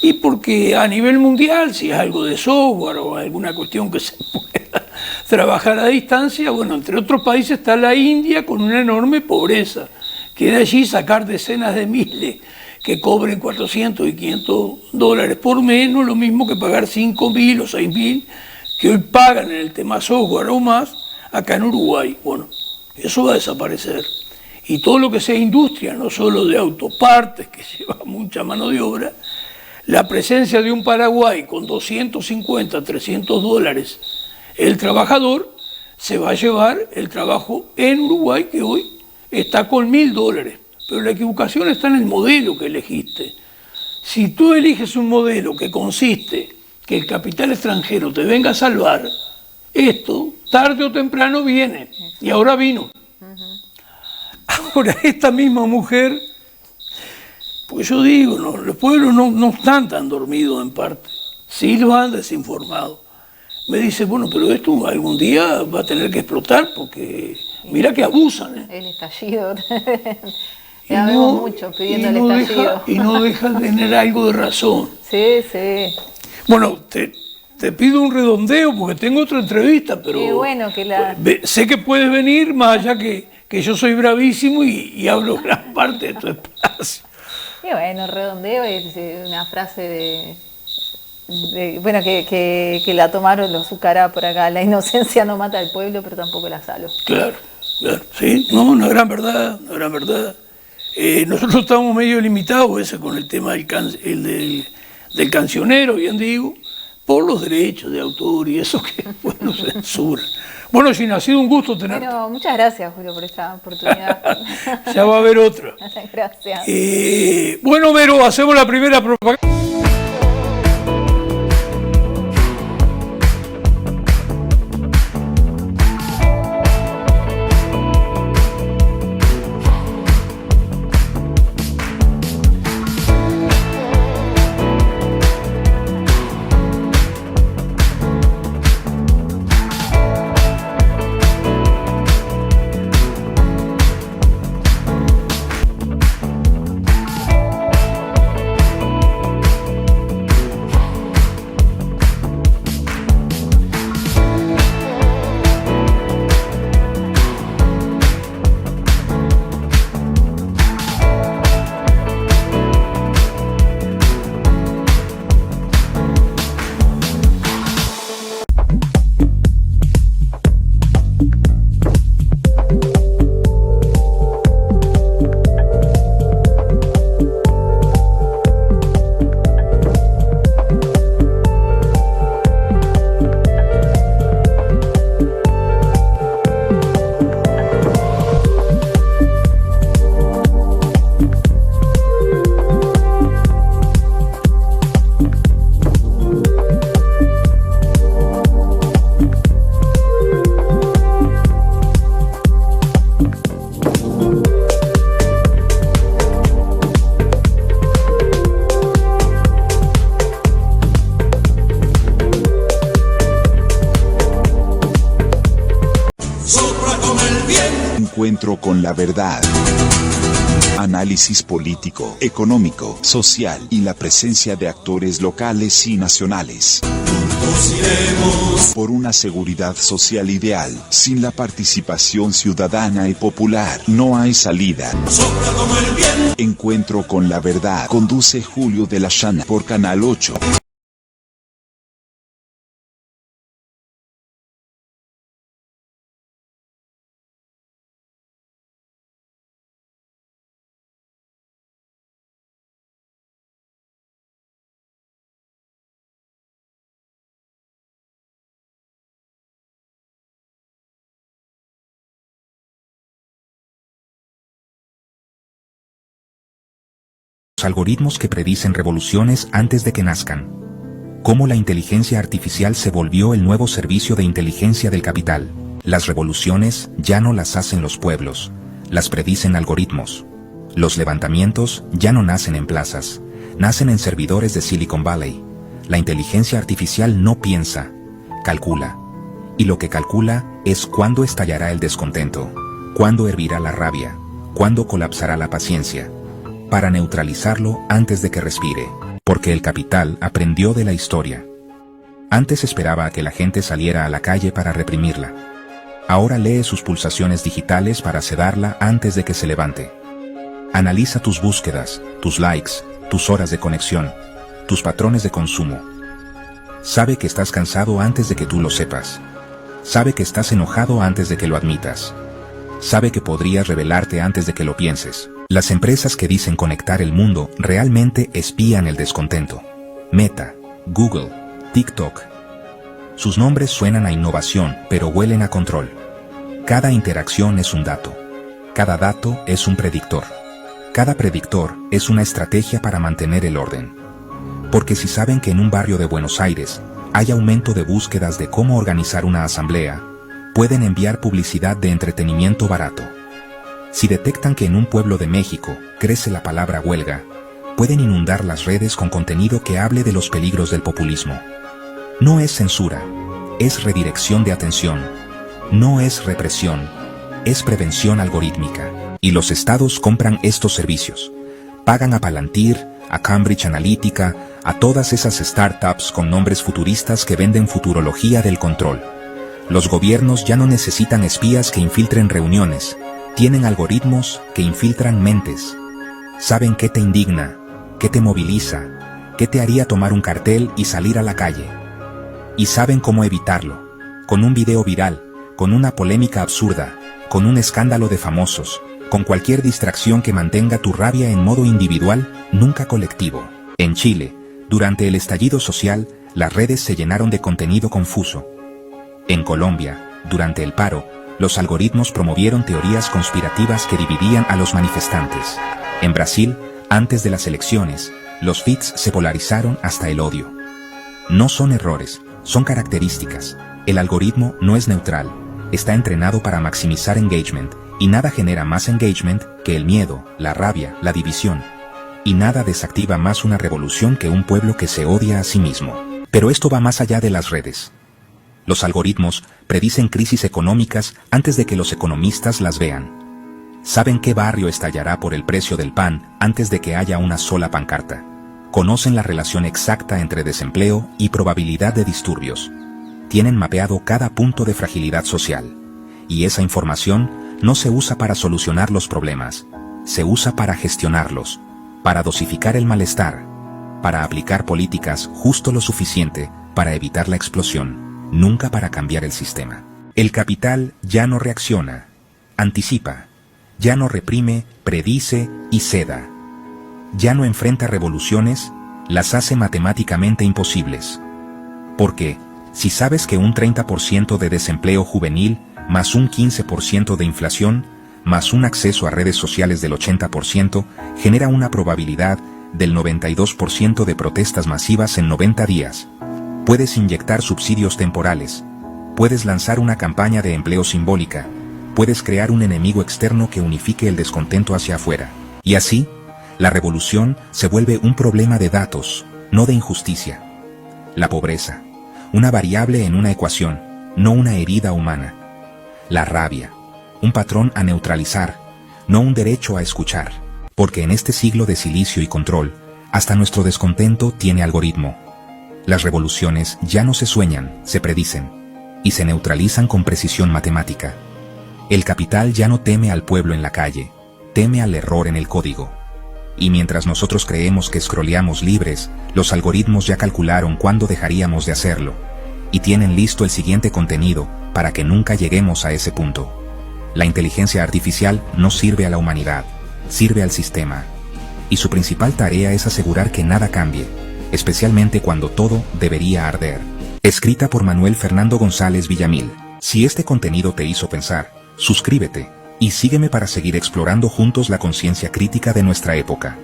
Y porque a nivel mundial, si es algo de software o alguna cuestión que se pueda trabajar a distancia, bueno, entre otros países está la India con una enorme pobreza, que de allí sacar decenas de miles que cobren 400 y 500 dólares por mes, no es lo mismo que pagar 5.000 o 6.000 que hoy pagan en el tema software o más acá en Uruguay. Bueno, eso va a desaparecer. Y todo lo que sea industria, no solo de autopartes, que lleva mucha mano de obra, la presencia de un Paraguay con 250, 300 dólares el trabajador, se va a llevar el trabajo en Uruguay, que hoy está con 1.000 dólares. Pero la equivocación está en el modelo que elegiste. Si tú eliges un modelo que consiste que el capital extranjero te venga a salvar, esto tarde o temprano viene, y ahora vino. Ahora esta misma mujer, pues yo digo, no, los pueblos no están tan dormidos en parte, sí los han desinformado. Me dice, bueno, pero esto algún día va a tener que explotar porque mira que abusan. El estallido. Ya vemos mucho pidiendo el estallido. Y no deja de tener algo de razón. Sí, sí. Bueno, te pido un redondeo porque tengo otra entrevista, pero qué bueno que sé que puedes venir, más allá que yo soy bravísimo y hablo gran parte de tu espacio. Y bueno, redondeo es una frase bueno, que la tomaron los Zucará por acá. La inocencia no mata al pueblo, pero tampoco la salva. Claro, sí, no, una gran verdad, una gran verdad. Nosotros estamos medio limitados con el tema del cancionero, bien digo, por los derechos de autor y eso que bueno, censura. Bueno, Gina, ha sido un gusto tenerte. Bueno, muchas gracias, Julio, por esta oportunidad. Ya va a haber otra. Gracias. Bueno, Vero, hacemos la primera propaganda. Encuentro con la verdad. Análisis político, económico, social y la presencia de actores locales y nacionales. Juntos iremos por una seguridad social ideal. Sin la participación ciudadana y popular, no hay salida. Sopla como el viento. Encuentro con la verdad. Conduce Julio de la Llana por Canal 8. Algoritmos que predicen revoluciones antes de que nazcan. Cómo la inteligencia artificial se volvió el nuevo servicio de inteligencia del capital. Las revoluciones ya no las hacen los pueblos, las predicen algoritmos. Los levantamientos ya no nacen en plazas, nacen en servidores de Silicon Valley. La inteligencia artificial no piensa, calcula. Y lo que calcula es cuándo estallará el descontento, cuándo hervirá la rabia, cuándo colapsará la paciencia, para neutralizarlo antes de que respire, porque el capital aprendió de la historia. Antes esperaba a que la gente saliera a la calle para reprimirla. Ahora lee sus pulsaciones digitales para sedarla antes de que se levante. Analiza tus búsquedas, tus likes, tus horas de conexión, tus patrones de consumo. Sabe que estás cansado antes de que tú lo sepas. Sabe que estás enojado antes de que lo admitas. Sabe que podrías rebelarte antes de que lo pienses. Las empresas que dicen conectar el mundo realmente espían el descontento. Meta, Google, TikTok. Sus nombres suenan a innovación, pero huelen a control. Cada interacción es un dato. Cada dato es un predictor. Cada predictor es una estrategia para mantener el orden. Porque si saben que en un barrio de Buenos Aires hay aumento de búsquedas de cómo organizar una asamblea, pueden enviar publicidad de entretenimiento barato. Si detectan que en un pueblo de México crece la palabra huelga, pueden inundar las redes con contenido que hable de los peligros del populismo. No es censura, es redirección de atención. No es represión, es prevención algorítmica. Y los estados compran estos servicios. Pagan a Palantir, a Cambridge Analytica, a todas esas startups con nombres futuristas que venden futurología del control. Los gobiernos ya no necesitan espías que infiltren reuniones. Tienen algoritmos que infiltran mentes. Saben qué te indigna, qué te moviliza, qué te haría tomar un cartel y salir a la calle. Y saben cómo evitarlo. Con un video viral, con una polémica absurda, con un escándalo de famosos, con cualquier distracción que mantenga tu rabia en modo individual, nunca colectivo. En Chile, durante el estallido social, las redes se llenaron de contenido confuso. En Colombia, durante el paro, los algoritmos promovieron teorías conspirativas que dividían a los manifestantes. En Brasil, antes de las elecciones, los feeds se polarizaron hasta el odio. No son errores, son características. El algoritmo no es neutral, está entrenado para maximizar engagement, y nada genera más engagement que el miedo, la rabia, la división. Y nada desactiva más una revolución que un pueblo que se odia a sí mismo. Pero esto va más allá de las redes. Los algoritmos predicen crisis económicas antes de que los economistas las vean. Saben qué barrio estallará por el precio del pan antes de que haya una sola pancarta. Conocen la relación exacta entre desempleo y probabilidad de disturbios. Tienen mapeado cada punto de fragilidad social. Y esa información no se usa para solucionar los problemas, se usa para gestionarlos, para dosificar el malestar, para aplicar políticas justo lo suficiente para evitar la explosión, nunca para cambiar el sistema. El capital ya no reacciona, anticipa, ya no reprime, predice y ceda. Ya no enfrenta revoluciones, las hace matemáticamente imposibles. Porque, si sabes que un 30% de desempleo juvenil, más un 15% de inflación, más un acceso a redes sociales del 80%, genera una probabilidad del 92% de protestas masivas en 90 días. Puedes inyectar subsidios temporales, puedes lanzar una campaña de empleo simbólica, puedes crear un enemigo externo que unifique el descontento hacia afuera. Y así, la revolución se vuelve un problema de datos, no de injusticia. La pobreza, una variable en una ecuación, no una herida humana. La rabia, un patrón a neutralizar, no un derecho a escuchar. Porque en este siglo de silicio y control, hasta nuestro descontento tiene algoritmo. Las revoluciones ya no se sueñan, se predicen, y se neutralizan con precisión matemática. El capital ya no teme al pueblo en la calle, teme al error en el código. Y mientras nosotros creemos que scrolleamos libres, los algoritmos ya calcularon cuándo dejaríamos de hacerlo, y tienen listo el siguiente contenido para que nunca lleguemos a ese punto. La inteligencia artificial no sirve a la humanidad, sirve al sistema. Y su principal tarea es asegurar que nada cambie, especialmente cuando todo debería arder. Escrita por Manuel Fernando González Villamil. Si este contenido te hizo pensar, suscríbete y sígueme para seguir explorando juntos la conciencia crítica de nuestra época.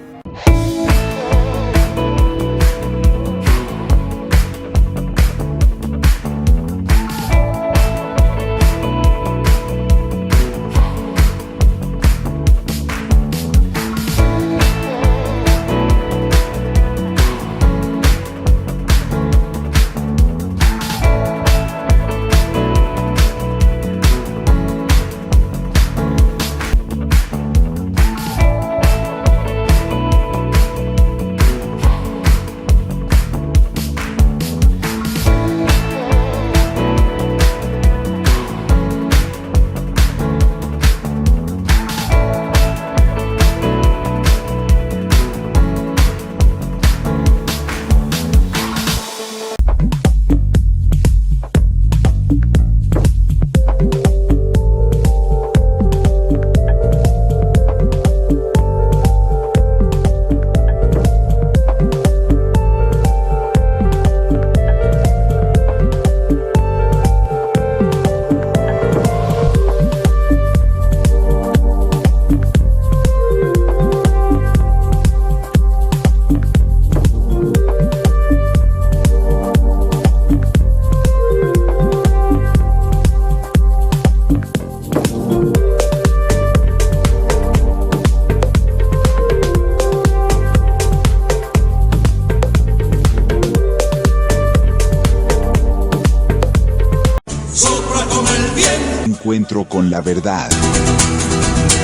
Encuentro con la verdad.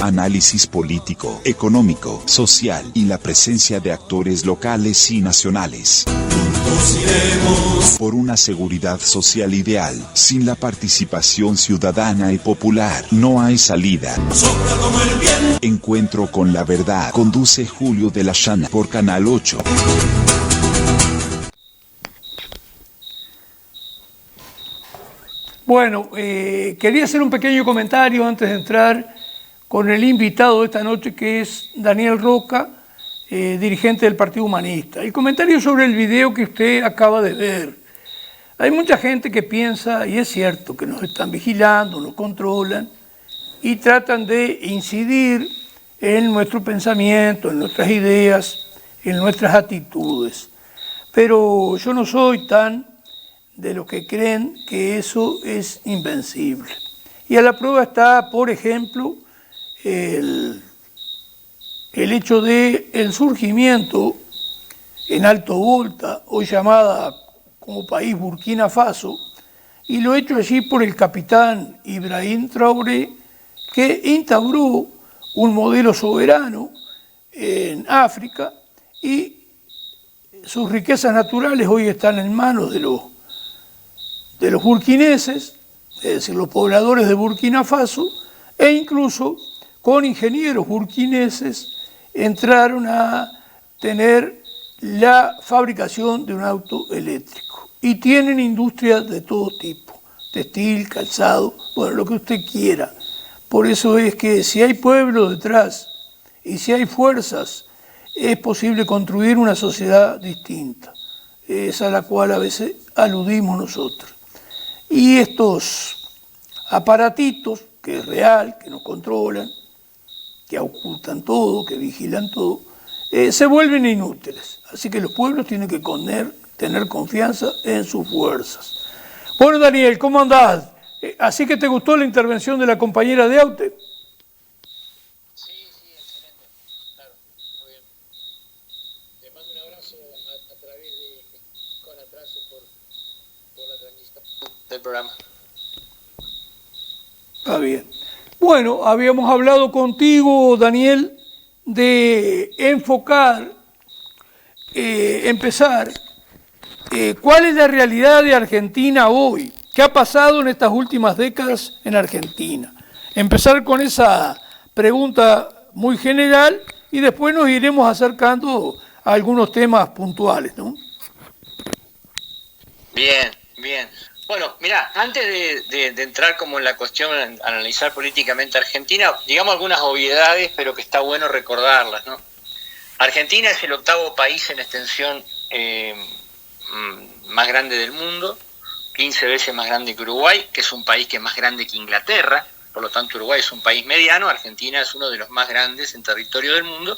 Análisis político, económico, social y la presencia de actores locales y nacionales. Juntos iremos por una seguridad social ideal. Sin la participación ciudadana y popular, no hay salida. Sopla como el viento. Encuentro con la verdad. Conduce Julio de la Llana por Canal 8. Bueno, quería hacer un pequeño comentario antes de entrar con el invitado de esta noche, que es Daniel Roca, dirigente del Partido Humanista. El comentario sobre el video que usted acaba de ver. Hay mucha gente que piensa, y es cierto, que nos están vigilando, nos controlan y tratan de incidir en nuestro pensamiento, en nuestras ideas, en nuestras actitudes. Pero yo no soy tan de los que creen que eso es invencible. Y a la prueba está, por ejemplo, el hecho del surgimiento en Alto Volta, hoy llamada como país Burkina Faso, y lo hecho allí por el capitán Ibrahim Traoré, que instauró un modelo soberano en África, y sus riquezas naturales hoy están en manos de los burkineses, es decir, los pobladores de Burkina Faso, e incluso con ingenieros burkineses entraron a tener la fabricación de un auto eléctrico. Y tienen industrias de todo tipo, textil, calzado, bueno, lo que usted quiera. Por eso es que si hay pueblo detrás y si hay fuerzas, es posible construir una sociedad distinta, esa a la cual a veces aludimos nosotros. Y estos aparatitos, que es real, que nos controlan, que ocultan todo, que vigilan todo, se vuelven inútiles. Así que los pueblos tienen que tener confianza en sus fuerzas. Bueno, Daniel, ¿cómo andás? ¿Así que te gustó la intervención de la compañera de Aute? Sí, excelente. Claro, muy bien. Le mando un abrazo a través con atraso por la transmisión del programa. Está bien. Bueno, habíamos hablado contigo, Daniel, de empezar, ¿cuál es la realidad de Argentina hoy? ¿Qué ha pasado en estas últimas décadas en Argentina? Empezar con esa pregunta muy general y después nos iremos acercando a algunos temas puntuales, ¿no? Bien. Bueno, mirá, antes de entrar como en la cuestión, analizar políticamente Argentina, digamos algunas obviedades, pero que está bueno recordarlas, ¿no? Argentina es el 8º país en extensión más grande del mundo, 15 veces más grande que Uruguay, que es un país que es más grande que Inglaterra, por lo tanto Uruguay es un país mediano, Argentina es uno de los más grandes en territorio del mundo,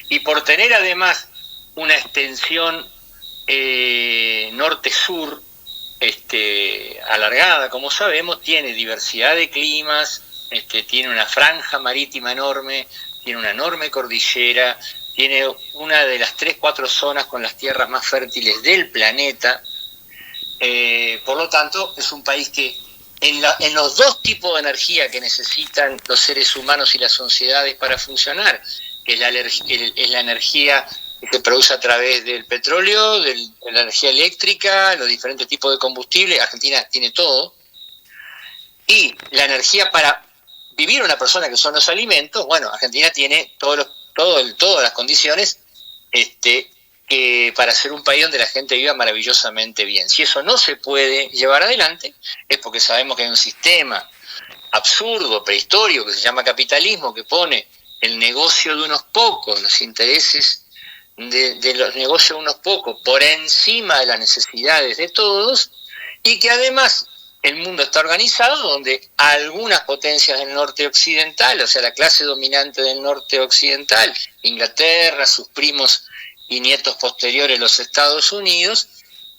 y por tener además una extensión norte-sur alargada, como sabemos, tiene diversidad de climas, tiene una franja marítima enorme, tiene una enorme cordillera, tiene una de las 3-4 zonas con las tierras más fértiles del planeta. Por lo tanto, es un país que en los dos tipos de energía que necesitan los seres humanos y las sociedades para funcionar, que es la energía que se produce a través del petróleo, de la energía eléctrica, los diferentes tipos de combustible, Argentina tiene todo, y la energía para vivir una persona, que son los alimentos, bueno, Argentina tiene todas las condiciones que para ser un país donde la gente viva maravillosamente bien. Si eso no se puede llevar adelante, es porque sabemos que hay un sistema absurdo, prehistórico, que se llama capitalismo, que pone el negocio de unos pocos, los intereses de los negocios de unos pocos por encima de las necesidades de todos, y que además el mundo está organizado donde algunas potencias del norte occidental, o sea, la clase dominante del norte occidental, Inglaterra, sus primos y nietos posteriores, los Estados Unidos,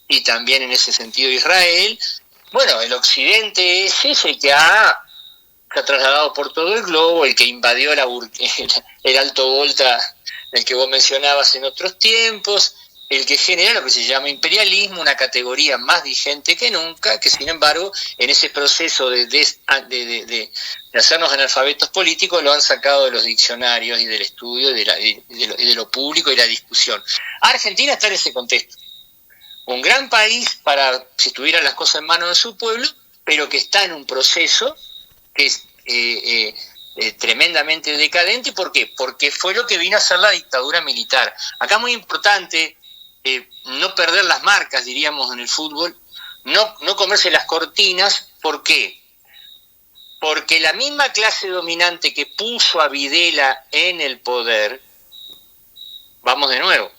y también en ese sentido Israel, bueno, el occidente es ese que se ha trasladado por todo el globo, el que invadió el Alto Volta del que vos mencionabas en otros tiempos, el que genera lo que se llama imperialismo, una categoría más vigente que nunca, que sin embargo en ese proceso de hacernos analfabetos políticos lo han sacado de los diccionarios y del estudio y de lo público y la discusión. Argentina está en ese contexto. Un gran país si tuvieran las cosas en manos de su pueblo, pero que está en un proceso que es tremendamente decadente. ¿Por qué? Porque fue lo que vino a ser la dictadura militar. Acá muy importante no perder las marcas, diríamos en el fútbol, no comerse las cortinas. ¿Por qué? porque la misma clase dominante que puso a Videla en el poder, vamos de nuevo,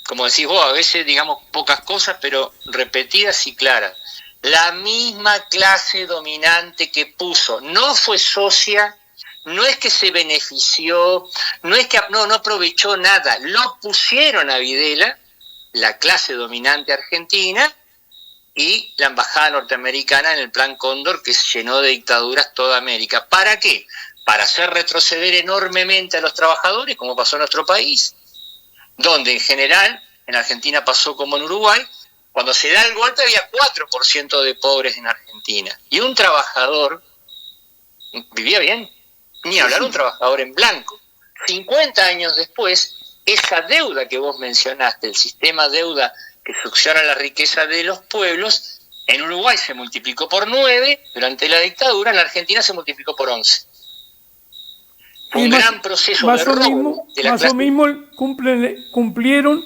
como decís vos, a veces digamos pocas cosas, pero repetidas y claras. La misma clase dominante que puso, no fue socia, no es que se benefició, no es que no aprovechó nada, lo pusieron a Videla, la clase dominante argentina, y la embajada norteamericana en el Plan Cóndor, que llenó de dictaduras toda América. ¿Para qué? Para hacer retroceder enormemente a los trabajadores, como pasó en nuestro país, donde en general, en Argentina pasó como en Uruguay, cuando se da el golpe había 4% de pobres en Argentina. Y un trabajador vivía bien, ni hablar un trabajador en blanco. 50 años después, esa deuda que vos mencionaste, el sistema deuda que succiona la riqueza de los pueblos, en Uruguay se multiplicó por 9 durante la dictadura, en la Argentina se multiplicó por 11. Fue un gran proceso de robo de la clase. Más o mismo cumplieron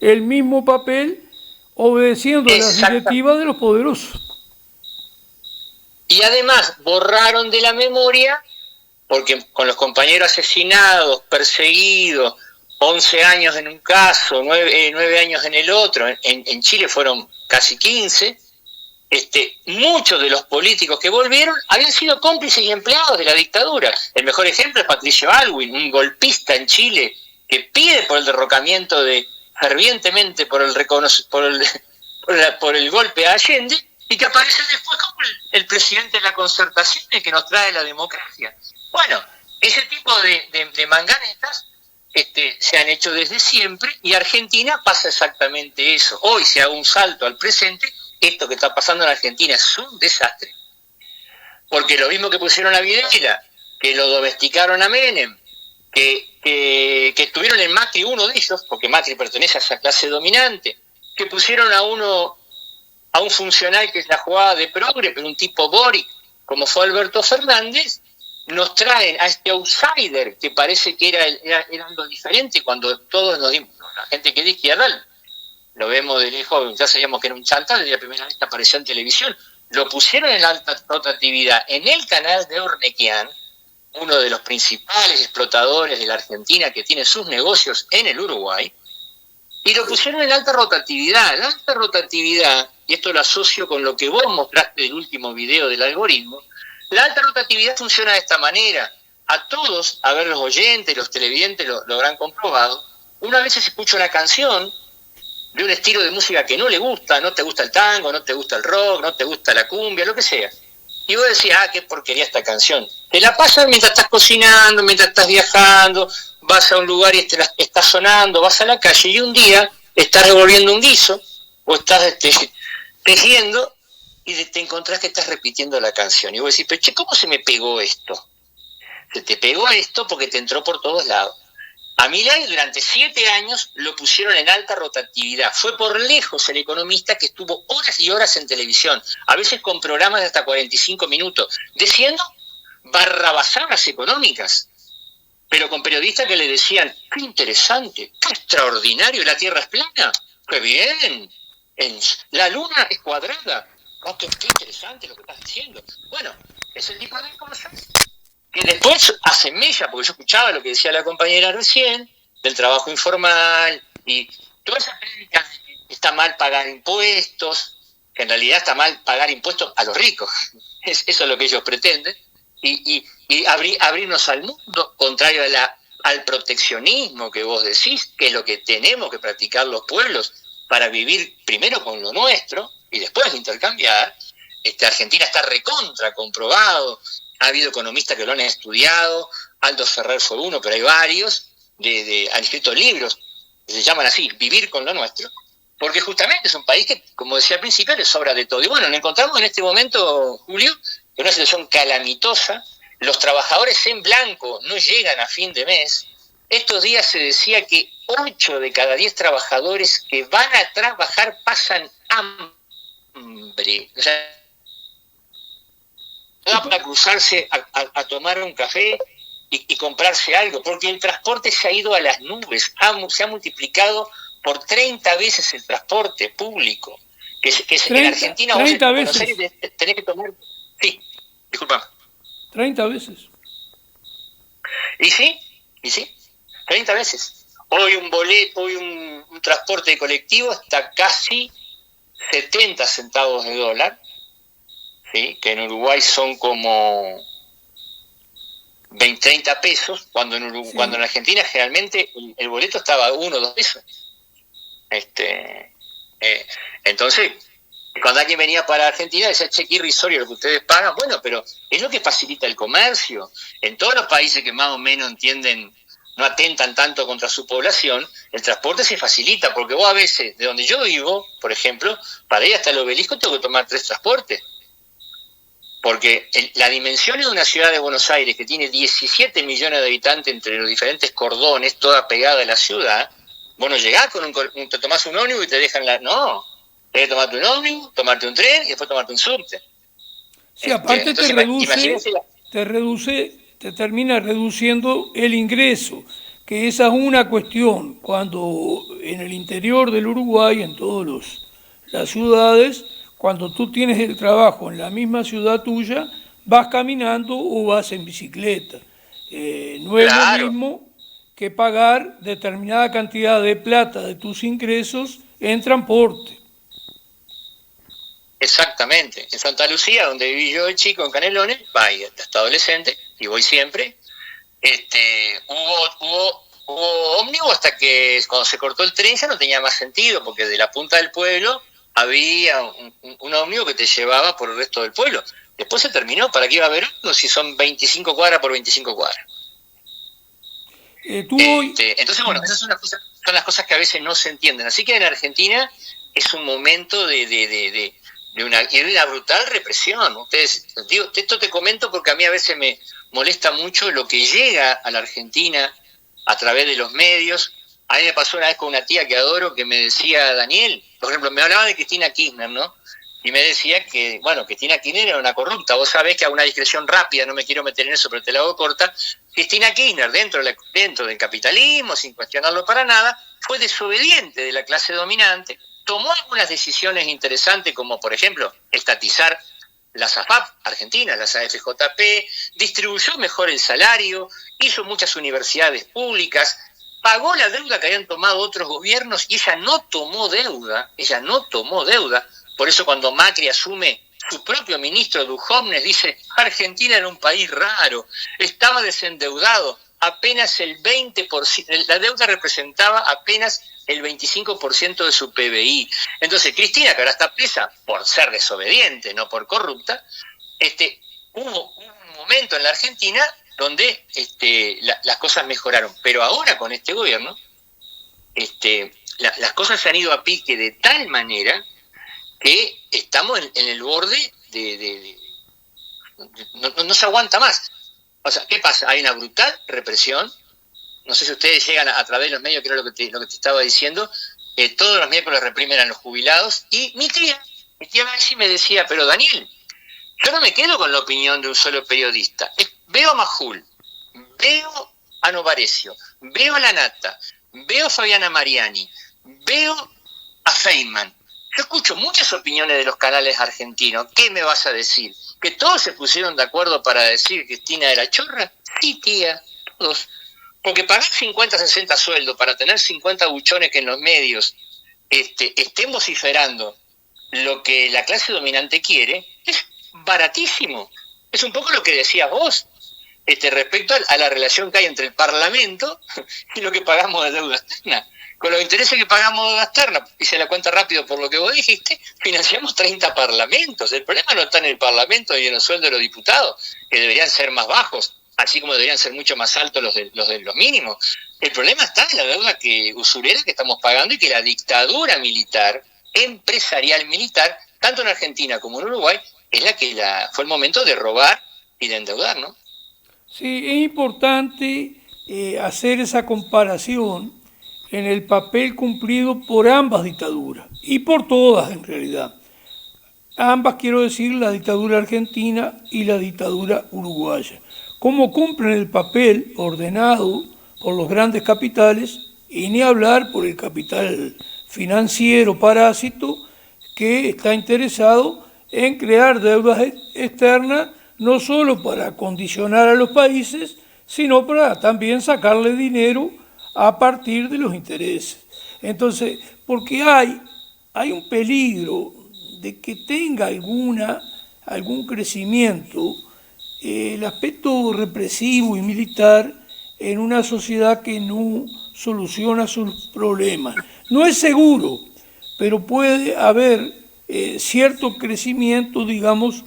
el mismo papel obedeciendo las directivas de los poderosos. Y además borraron de la memoria, porque con los compañeros asesinados, perseguidos, 11 años en un caso, 9 años en el otro, en Chile fueron casi 15, muchos de los políticos que volvieron habían sido cómplices y empleados de la dictadura. El mejor ejemplo es Patricio Aylwin, un golpista en Chile que pide por el derrocamiento fervientemente por el golpe a Allende, y que aparece después como el presidente de la Concertación, y que nos trae la democracia. Bueno, ese tipo de manganetas se han hecho desde siempre, y Argentina pasa exactamente eso. Hoy, si hago un salto al presente, esto que está pasando en Argentina es un desastre. Porque lo mismo que pusieron a Videla, que lo domesticaron a Menem, que estuvieron en Macri, uno de ellos, porque Macri pertenece a esa clase dominante, que pusieron a un funcionario que es la jugada de progre, pero un tipo Boric, como fue Alberto Fernández, nos traen a este outsider que parece que era algo diferente, cuando todos nos dimos, la gente que es de izquierda, lo vemos de lejos, ya sabíamos que era un chantal, desde la primera vez que apareció en televisión, lo pusieron en alta rotatividad en el canal de Ornequian, uno de los principales explotadores de la Argentina que tiene sus negocios en el Uruguay, y lo pusieron en alta rotatividad. La alta rotatividad, y esto lo asocio con lo que vos mostraste del último video del algoritmo, la alta rotatividad funciona de esta manera. A todos, a ver, los oyentes, los televidentes lo habrán comprobado, una vez se escucha una canción de un estilo de música que no le gusta, no te gusta el tango, no te gusta el rock, no te gusta la cumbia, lo que sea. Y vos decís, qué porquería esta canción. Te la pasas mientras estás cocinando, mientras estás viajando, vas a un lugar y está sonando, vas a la calle y un día estás revolviendo un guiso o estás tejiendo y te encontrás que estás repitiendo la canción. Y vos decís, pero che, ¿cómo se me pegó esto? Se te pegó esto porque te entró por todos lados. A Milei durante 7 años lo pusieron en alta rotatividad. Fue por lejos el economista que estuvo horas y horas en televisión, a veces con programas de hasta 45 minutos, diciendo barrabasadas económicas, pero con periodistas que le decían, qué interesante, qué extraordinario, la Tierra es plana, qué bien, la Luna es cuadrada, qué interesante lo que estás diciendo. Bueno, es el tipo de cosas que después hace mella, porque yo escuchaba lo que decía la compañera recién, del trabajo informal, y todas esas críticas de que está mal pagar impuestos, que en realidad está mal pagar impuestos a los ricos, eso es lo que ellos pretenden, y abrirnos al mundo, contrario al proteccionismo que vos decís, que es lo que tenemos que practicar los pueblos para vivir primero con lo nuestro, y después intercambiar. Argentina está recontra comprobado. Ha habido economistas que lo han estudiado, Aldo Ferrer fue uno, pero hay varios, han escrito libros que se llaman así, Vivir con lo Nuestro, porque justamente es un país que, como decía al principio, le sobra de todo. Y bueno, nos encontramos en este momento, Julio, en una situación calamitosa, los trabajadores en blanco no llegan a fin de mes. Estos días se decía que 8 de cada 10 trabajadores que van a trabajar pasan hambre. O sea, para cruzarse a tomar un café y comprarse algo, porque el transporte se ha ido a las nubes, se ha multiplicado por 30 veces el transporte público, que 30, en Argentina 30 vos veces. En Buenos Aires tenés que tomar... Sí, disculpa. 30 veces. Y sí, 30 veces. Hoy un transporte de colectivo está casi 70 centavos de dólar, ¿sí? Que en Uruguay son como 20, 30 pesos, cuando en Argentina generalmente el boleto estaba a 1 o 2 pesos. Entonces, cuando alguien venía para Argentina decía, che, qué irrisorio lo que ustedes pagan. Bueno, pero es lo que facilita el comercio. En todos los países que más o menos entienden, no atentan tanto contra su población, el transporte se facilita, porque vos a veces, de donde yo vivo, por ejemplo, para ir hasta el Obelisco tengo que tomar 3 transportes. Porque la dimensión de una ciudad de Buenos Aires que tiene 17 millones de habitantes entre los diferentes cordones, toda pegada a la ciudad, vos no llegás te tomás un ómnibus y te dejan No, tenés que tomarte un ómnibus, tomarte un tren y después tomarte un subte. Sí, aparte entonces, te termina reduciendo el ingreso, que esa es una cuestión. Cuando en el interior del Uruguay, en todas las ciudades, cuando tú tienes el trabajo en la misma ciudad tuya, vas caminando o vas en bicicleta. No es lo mismo que pagar determinada cantidad de plata de tus ingresos en transporte. Exactamente. En Santa Lucía, donde viví yo de chico, en Canelones, hasta adolescente, y voy siempre, hubo ómnibus hasta que cuando se cortó el tren ya no tenía más sentido, porque de la punta del pueblo había un ómnibus que te llevaba por el resto del pueblo. Después se terminó. ¿Para qué iba a haber ómnibus si son 25 cuadras por 25 cuadras? Entonces, bueno, esas son las cosas que a veces no se entienden. Así que en Argentina es un momento de una brutal represión. Esto te comento porque a mí a veces me molesta mucho lo que llega a la Argentina a través de los medios. A mí me pasó una vez con una tía que adoro que me decía, Daniel, por ejemplo, me hablaba de Cristina Kirchner, ¿no? Y me decía que, Cristina Kirchner era una corrupta. Vos sabés que a una discreción rápida, no me quiero meter en eso, pero te la hago corta, Cristina Kirchner, dentro del capitalismo, sin cuestionarlo para nada, fue desobediente de la clase dominante, tomó algunas decisiones interesantes, como por ejemplo, estatizar las AFAP argentinas, las AFJP, distribuyó mejor el salario, hizo muchas universidades públicas, pagó la deuda que habían tomado otros gobiernos y ella no tomó deuda. Por eso cuando Macri asume, su propio ministro Duhovnes dice, Argentina era un país raro, estaba desendeudado, apenas el 20%, la deuda representaba apenas el 25% de su PBI. Entonces Cristina, que ahora está presa por ser desobediente, no por corrupta, hubo un momento en la Argentina donde las cosas mejoraron. Pero ahora con este gobierno, las cosas se han ido a pique de tal manera que estamos en el borde no se aguanta más. O sea, ¿qué pasa? Hay una brutal represión. No sé si ustedes llegan a través de los medios, creo lo que te estaba diciendo, todos los miércoles reprimen a los jubilados. Y mi tía Nancy me decía, pero Daniel, yo no me quedo con la opinión de un solo periodista. Veo a Majul, veo a Novarecio, veo a Lanata, veo a Fabiana Mariani, veo a Feynman. Yo escucho muchas opiniones de los canales argentinos. ¿Qué me vas a decir? ¿Que todos se pusieron de acuerdo para decir que Cristina era chorra? Sí, tía, todos. Porque pagar 50, 60 sueldos para tener 50 buchones que en los medios estén vociferando lo que la clase dominante quiere, es baratísimo. Es un poco lo que decías vos, respecto a la relación que hay entre el Parlamento y lo que pagamos de deuda externa. Con los intereses que pagamos de deuda externa, hice la cuenta rápido por lo que vos dijiste, financiamos 30 parlamentos. El problema no está en el Parlamento y en los sueldos de los diputados, que deberían ser más bajos, así como deberían ser mucho más altos los de los mínimos. El problema está en la deuda usurera que estamos pagando y que la dictadura militar, empresarial militar, tanto en Argentina como en Uruguay, es la que fue el momento de robar y de endeudar, ¿no? Sí, es importante hacer esa comparación en el papel cumplido por ambas dictaduras, y por todas en realidad. Ambas, quiero decir, la dictadura argentina y la dictadura uruguaya. Cómo cumplen el papel ordenado por los grandes capitales, y ni hablar por el capital financiero parásito que está interesado en crear deudas externas no solo para condicionar a los países, sino para también sacarle dinero a partir de los intereses. Entonces, porque hay un peligro de que tenga algún crecimiento el aspecto represivo y militar en una sociedad que no soluciona sus problemas. No es seguro, pero puede haber cierto crecimiento, digamos,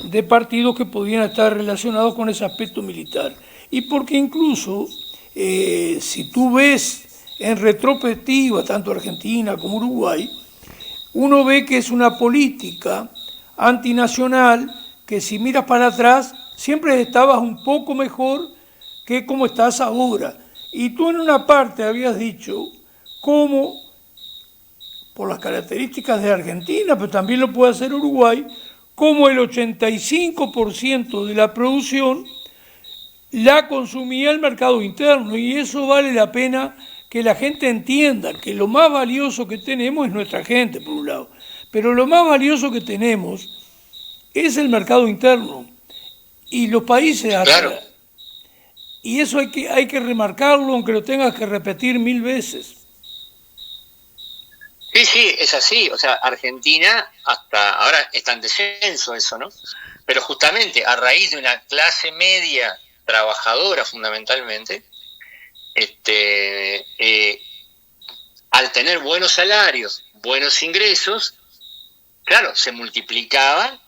de partidos que podrían estar relacionados con ese aspecto militar. Y porque incluso, si tú ves en retrospectiva, tanto Argentina como Uruguay, uno ve que es una política antinacional que si miras para atrás siempre estabas un poco mejor que como estás ahora. Y tú en una parte habías dicho cómo, por las características de Argentina, pero también lo puede hacer Uruguay, como el 85% de la producción la consumía el mercado interno, y eso vale la pena que la gente entienda que lo más valioso que tenemos es nuestra gente, por un lado, pero lo más valioso que tenemos es el mercado interno y los países Claro. y eso hay que remarcarlo, aunque lo tengas que repetir 1000 veces. Sí, es así. O sea, Argentina hasta ahora está en descenso eso, ¿no? Pero justamente a raíz de una clase media trabajadora fundamentalmente, al tener buenos salarios, buenos ingresos, claro, se multiplicaban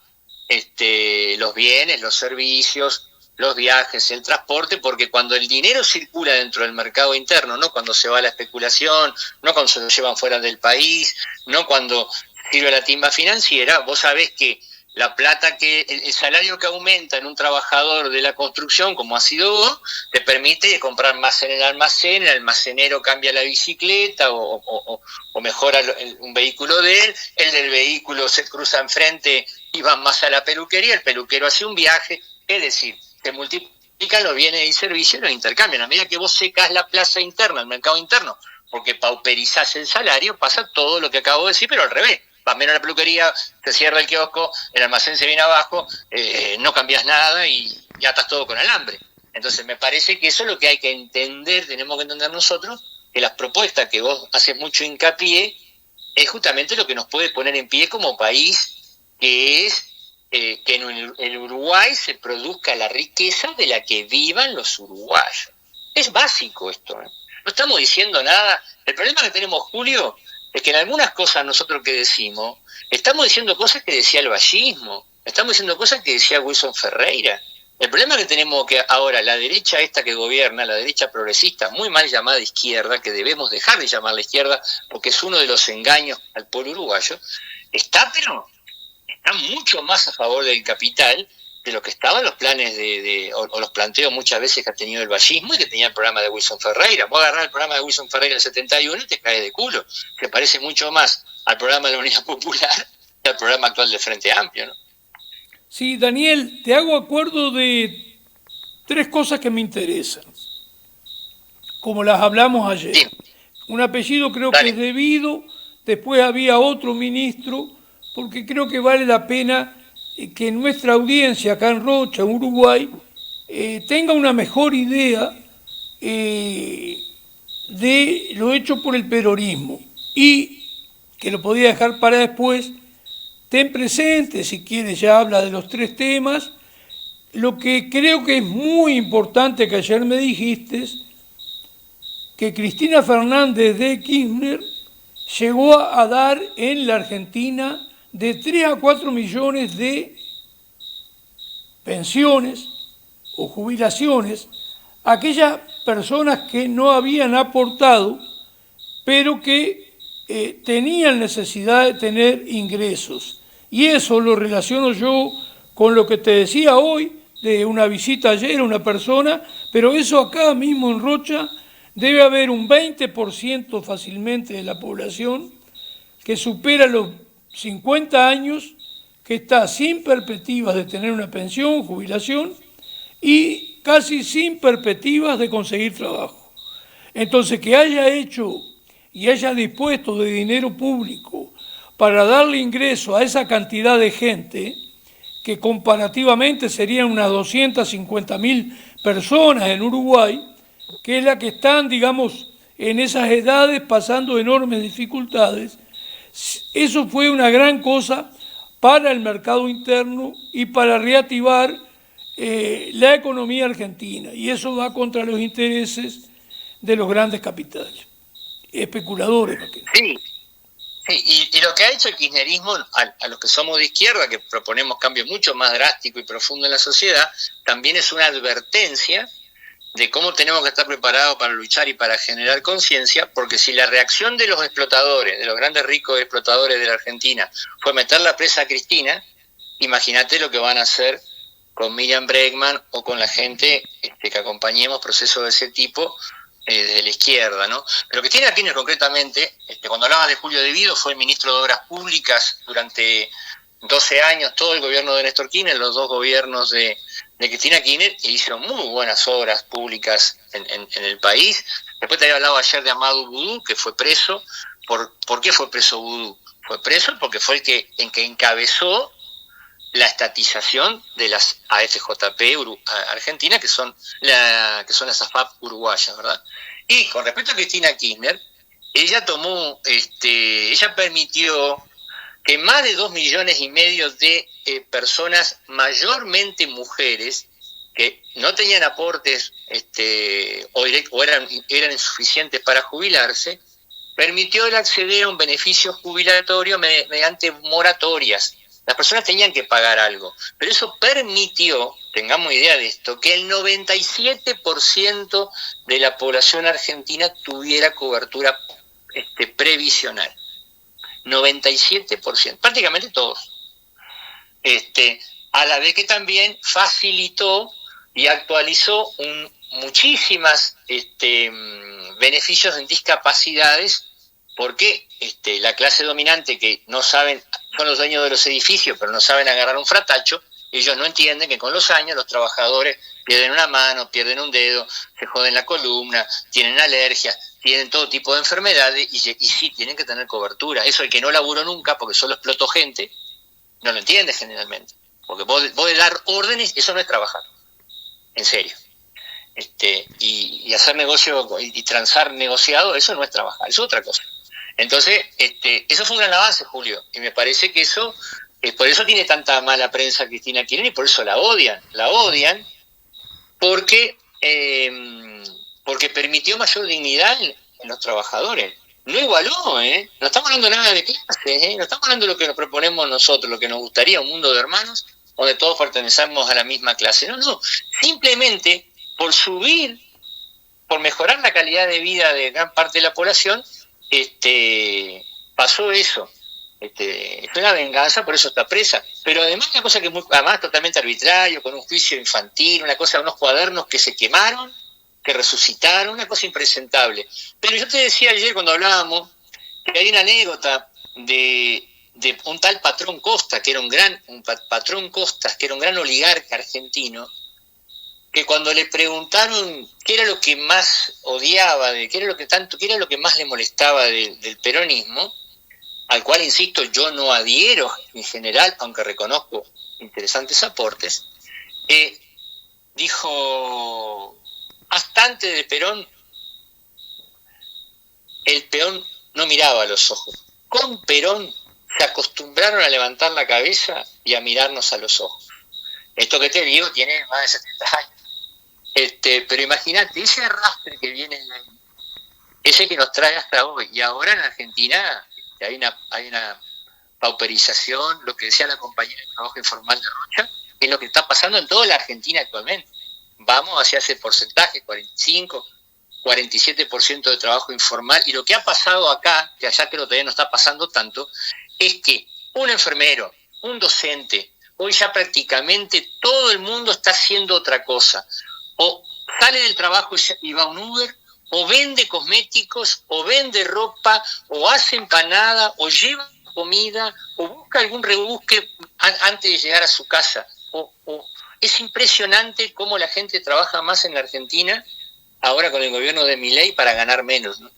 los bienes, los servicios, los viajes, el transporte, porque cuando el dinero circula dentro del mercado interno, no cuando se va a la especulación, no cuando se lo llevan fuera del país, no cuando sirve la timba financiera, vos sabés que la plata el salario que aumenta en un trabajador de la construcción, como ha sido vos, te permite comprar más en el almacenero cambia la bicicleta o mejora un vehículo de él, el del vehículo se cruza enfrente y va más a la peluquería, el peluquero hace un viaje, es decir, se multiplican los bienes y servicios, los intercambian. A medida que vos secás la plaza interna, el mercado interno, porque pauperizás el salario, pasa todo lo que acabo de decir, pero al revés. Vas menos a la peluquería, se cierra el kiosco, el almacén se viene abajo, no cambias nada y atas todo con alambre. Entonces me parece que eso es lo que hay que entender, tenemos que entender nosotros, que las propuestas que vos haces mucho hincapié es justamente lo que nos puede poner en pie como país, que es que en el Uruguay se produzca la riqueza de la que vivan los uruguayos. Es básico esto, ¿eh? No estamos diciendo nada. El problema que tenemos, Julio, es que en algunas cosas nosotros que decimos, estamos diciendo cosas que decía el vallismo, estamos diciendo cosas que decía Wilson Ferreira. El problema que tenemos que ahora, la derecha esta que gobierna, la derecha progresista, muy mal llamada izquierda, que debemos dejar de llamarla izquierda, porque es uno de los engaños al pueblo uruguayo, está mucho más a favor del capital de lo que estaban los planes o los planteos muchas veces que ha tenido el vallismo y que tenía el programa de Wilson Ferreira. Vos agarrás el programa de Wilson Ferreira del 71 y te caes de culo, que parece mucho más al programa de la Unidad Popular que al programa actual del Frente Amplio, ¿no? Sí, Daniel, te hago acuerdo de 3 cosas que me interesan, como las hablamos ayer. Sí. Un apellido creo Dale. que es debido, después había otro ministro, porque creo que vale la pena que nuestra audiencia acá en Rocha, en Uruguay, tenga una mejor idea de lo hecho por el peronismo y que lo podía dejar para después. Ten presente, si quieres, ya habla de los 3 temas. Lo que creo que es muy importante que ayer me dijiste, que Cristina Fernández de Kirchner llegó a dar en la Argentina de 3 a 4 millones de pensiones o jubilaciones a aquellas personas que no habían aportado, pero que tenían necesidad de tener ingresos. Y eso lo relaciono yo con lo que te decía hoy, de una visita ayer a una persona, pero eso acá mismo en Rocha debe haber un 20% fácilmente de la población que supera los 50 años, que está sin perspectivas de tener una pensión, jubilación, y casi sin perspectivas de conseguir trabajo. Entonces, que haya hecho y haya dispuesto de dinero público para darle ingreso a esa cantidad de gente, que comparativamente serían unas 250.000 personas en Uruguay, que es la que están, digamos, en esas edades pasando enormes dificultades. Eso fue una gran cosa para el mercado interno y para reactivar la economía argentina, y eso va contra los intereses de los grandes capitales, especuladores. Sí, sí, y lo que ha hecho el kirchnerismo a los que somos de izquierda, que proponemos cambios mucho más drásticos y profundos en la sociedad, también es una advertencia de cómo tenemos que estar preparados para luchar y para generar conciencia, porque si la reacción de los explotadores, de los grandes ricos explotadores de la Argentina, fue meter la presa a Cristina, imagínate lo que van a hacer con Miriam Bregman o con la gente que acompañemos procesos de ese tipo desde la izquierda, ¿no? Pero que tiene Kirchner concretamente, cuando hablaba de Julio De Vido, fue ministro de Obras Públicas durante 12 años, todo el gobierno de Néstor Kirchner, los dos gobiernos de Cristina Kirchner, e hicieron muy buenas obras públicas en el país. Después te había hablado ayer de Amadou Boudou, que fue preso. ¿Por qué fue preso Boudou? Fue preso porque fue el que encabezó la estatización de las AFJP Argentina, que son las AFAP uruguayas, ¿verdad? Y con respecto a Cristina Kirchner, ella permitió que más de 2,5 millones de personas, mayormente mujeres, que no tenían aportes o eran insuficientes para jubilarse, permitió el acceder a un beneficio jubilatorio mediante moratorias. Las personas tenían que pagar algo, pero eso permitió, tengamos idea de esto, que el 97% de la población argentina tuviera cobertura previsional. 97%, prácticamente todos. A la vez que también facilitó y actualizó muchísimas beneficios en discapacidades, porque la clase dominante, que no saben, son los dueños de los edificios, pero no saben agarrar un fratacho, ellos no entienden que con los años los trabajadores pierden una mano, pierden un dedo, se joden la columna, tienen alergias, tienen todo tipo de enfermedades y sí, tienen que tener cobertura. Eso el que no laburó nunca, porque solo explotó gente, no lo entiende generalmente. Porque vos de dar órdenes, eso no es trabajar, en serio. Y hacer negocio y transar negociado, eso no es trabajar, eso es otra cosa. Entonces, eso fue un gran avance, Julio, y me parece que eso, por eso tiene tanta mala prensa Cristina Kirchner y por eso la odian porque permitió mayor dignidad en los trabajadores. No igualó, no estamos hablando nada de clases, no estamos hablando de lo que nos proponemos nosotros, lo que nos gustaría, un mundo de hermanos, donde todos pertenecemos a la misma clase. No, simplemente por mejorar la calidad de vida de gran parte de la población, pasó eso. Es una venganza, por eso está presa. Pero además una cosa que es además totalmente arbitrario, con un juicio infantil, unos cuadernos que se quemaron, que resucitaron, una cosa impresentable. Pero yo te decía ayer cuando hablábamos que hay una anécdota de un tal Patrón Costas, que era un gran oligarca argentino, que cuando le preguntaron qué era lo que más odiaba, qué era lo que más le molestaba del peronismo, al cual, insisto, yo no adhiero en general, aunque reconozco interesantes aportes, dijo, hasta antes de Perón, el peón no miraba a los ojos. Con Perón se acostumbraron a levantar la cabeza y a mirarnos a los ojos. Esto que te digo tiene más de 70 años. Pero imagínate, ese arrastre que viene de ahí, ese que nos trae hasta hoy. Y ahora en Argentina hay una pauperización, lo que decía la compañera de trabajo informal de Rocha, es lo que está pasando en toda la Argentina actualmente. Vamos hacia ese porcentaje, 45, 47% de trabajo informal. Y lo que ha pasado acá, que allá creo que todavía no está pasando tanto, es que un enfermero, un docente, hoy ya prácticamente todo el mundo está haciendo otra cosa. O sale del trabajo y va a un Uber, o vende cosméticos, o vende ropa, o hace empanada, o lleva comida, o busca algún rebusque antes de llegar a su casa. Es impresionante cómo la gente trabaja más en la Argentina ahora con el gobierno de Milei para ganar menos, ¿no?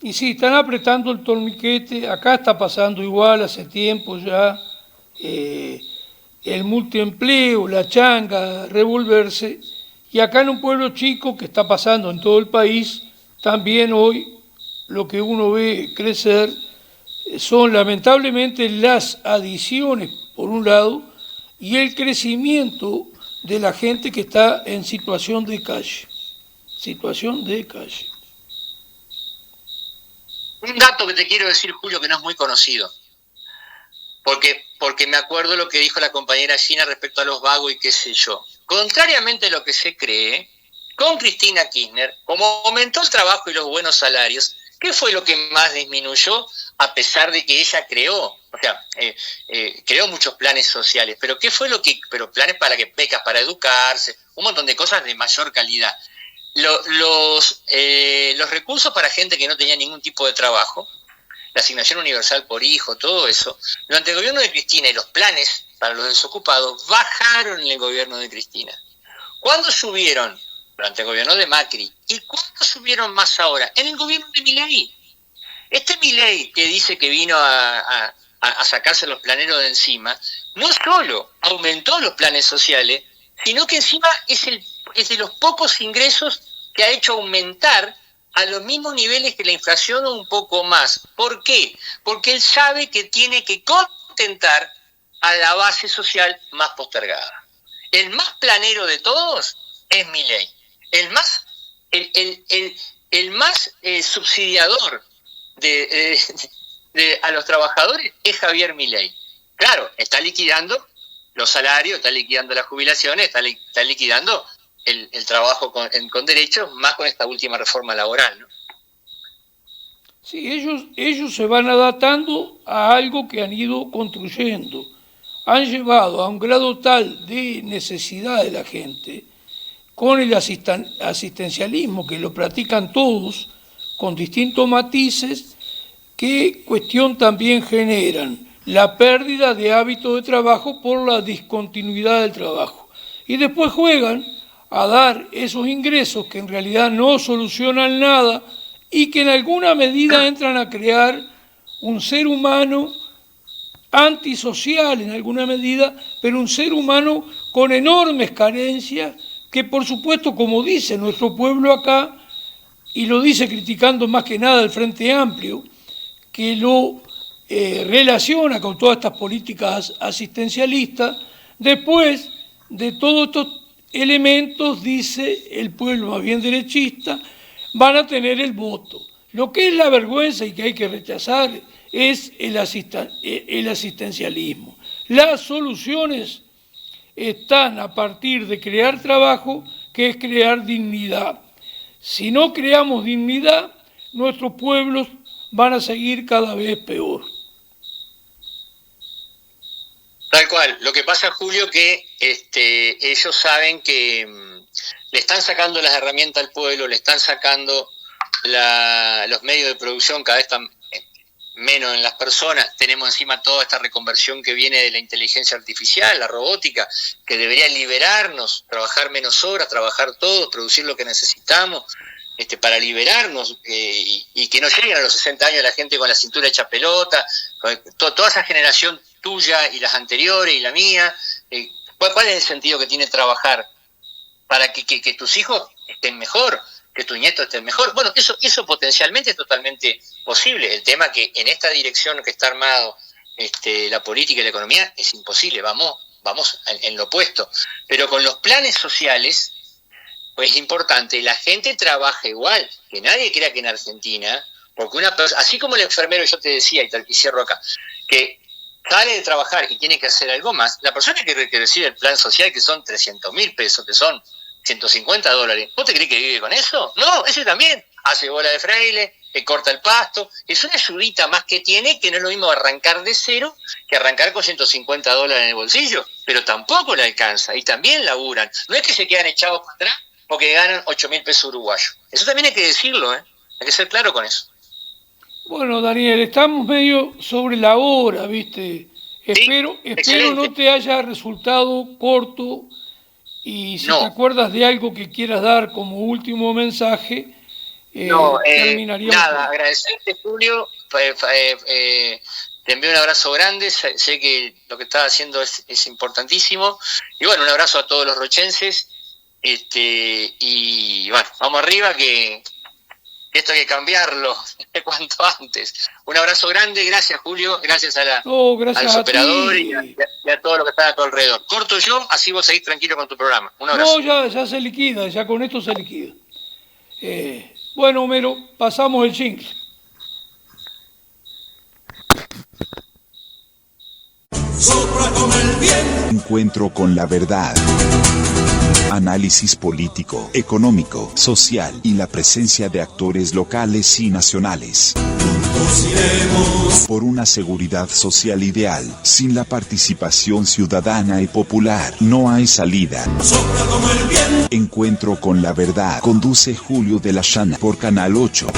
Y sí, están apretando el torniquete, acá está pasando igual hace tiempo ya, el multiempleo, la changa, revolverse. Y acá en un pueblo chico que está pasando en todo el país, también hoy lo que uno ve crecer son lamentablemente las adicciones, por un lado, y el crecimiento de la gente que está en situación de calle. Situación de calle. Un dato que te quiero decir, Julio, que no es muy conocido, porque me acuerdo lo que dijo la compañera Gina respecto a los vagos y qué sé yo. Contrariamente a lo que se cree, con Cristina Kirchner, como aumentó el trabajo y los buenos salarios, ¿qué fue lo que más disminuyó? A pesar de que ella creó muchos planes sociales, pero planes para que becas para educarse, un montón de cosas de mayor calidad. Los recursos para gente que no tenía ningún tipo de trabajo, la asignación universal por hijo, todo eso, durante el gobierno de Cristina y los planes para los desocupados bajaron en el gobierno de Cristina. ¿Cuándo subieron? Durante el gobierno de Macri. ¿Y cuándo subieron más ahora? En el gobierno de Milei. Este Milei que dice que vino a sacarse los planeros de encima, no solo aumentó los planes sociales, sino que encima es de los pocos ingresos que ha hecho aumentar a los mismos niveles que la inflación o un poco más. ¿Por qué? Porque él sabe que tiene que contentar a la base social más postergada. El más planero de todos es Milei. El más subsidiador a los trabajadores es Javier Milei. Claro, está liquidando los salarios, está liquidando las jubilaciones, está liquidando el trabajo con derechos, más con esta última reforma laboral, ¿no? Sí, ellos se van adaptando a algo que han ido construyendo. Han llevado a un grado tal de necesidad de la gente, con el asistencialismo, que lo practican todos, con distintos matices, que cuestión también generan la pérdida de hábitos de trabajo por la discontinuidad del trabajo. Y después juegan a dar esos ingresos que en realidad no solucionan nada y que en alguna medida entran a crear un ser humano antisocial en alguna medida, pero un ser humano con enormes carencias que, por supuesto, como dice nuestro pueblo acá, y lo dice criticando más que nada el Frente Amplio, que lo relaciona con todas estas políticas asistencialistas, después de todos estos elementos, dice el pueblo más bien derechista, van a tener el voto. Lo que es la vergüenza y que hay que rechazar es el asistencialismo. Las soluciones están a partir de crear trabajo, que es crear dignidad. Si no creamos dignidad, nuestros pueblos van a seguir cada vez peor. Tal cual. Lo que pasa, Julio, que ellos saben que le están sacando las herramientas al pueblo, le están sacando los medios de producción, cada vez están menos en las personas. Tenemos encima toda esta reconversión que viene de la inteligencia artificial, la robótica, que debería liberarnos, trabajar menos horas, trabajar todos, producir lo que necesitamos, para liberarnos y que no lleguen a los 60 años la gente con la cintura hecha pelota, toda esa generación tuya y las anteriores y la mía. ¿Cuál es el sentido que tiene trabajar? Para que tus hijos estén mejor, que tus nietos estén mejor. Bueno, eso potencialmente es totalmente posible. El tema que en esta dirección que está armado la política y la economía es imposible, vamos en lo opuesto. Pero con los planes sociales, pues es importante, la gente trabaja igual, que nadie crea que en Argentina, porque una persona, así como el enfermero, yo te decía, y cierro acá, que sale de trabajar y tiene que hacer algo más, la persona que recibe el plan social, que son 300.000 pesos, que son $150, ¿vos te crees que vive con eso? No, ese también hace bola de fraile, corta el pasto, es una ayudita más que tiene, que no es lo mismo arrancar de cero que arrancar con $150 en el bolsillo, pero tampoco le alcanza, y también laburan. No es que se quedan echados para atrás porque ganan 8.000 pesos uruguayos. Eso también hay que decirlo, hay que ser claro con eso. Bueno, Daniel, estamos medio sobre la hora, ¿viste? Espero no te haya resultado corto, y si te acuerdas de algo que quieras dar como último mensaje, terminaríamos. Nada, agradecerte, Julio, te envío un abrazo grande, sé que lo que estás haciendo es importantísimo, y bueno, un abrazo a todos los rochenses, y bueno, vamos arriba, que esto hay que cambiarlo cuanto antes. Un abrazo grande, gracias Julio, gracias a los operadores y a todo lo que está a tu alrededor. Corto yo, así vos seguís tranquilo con tu programa. Un abrazo. No, ya se liquida, ya con esto se liquida. Bueno, Homero, pasamos el jingle. Encuentro con la verdad. Análisis político, económico, social y la presencia de actores locales y nacionales. Por una seguridad social ideal, sin la participación ciudadana y popular, no hay salida. Encuentro con la verdad. Conduce Julio de la Llana por Canal 8.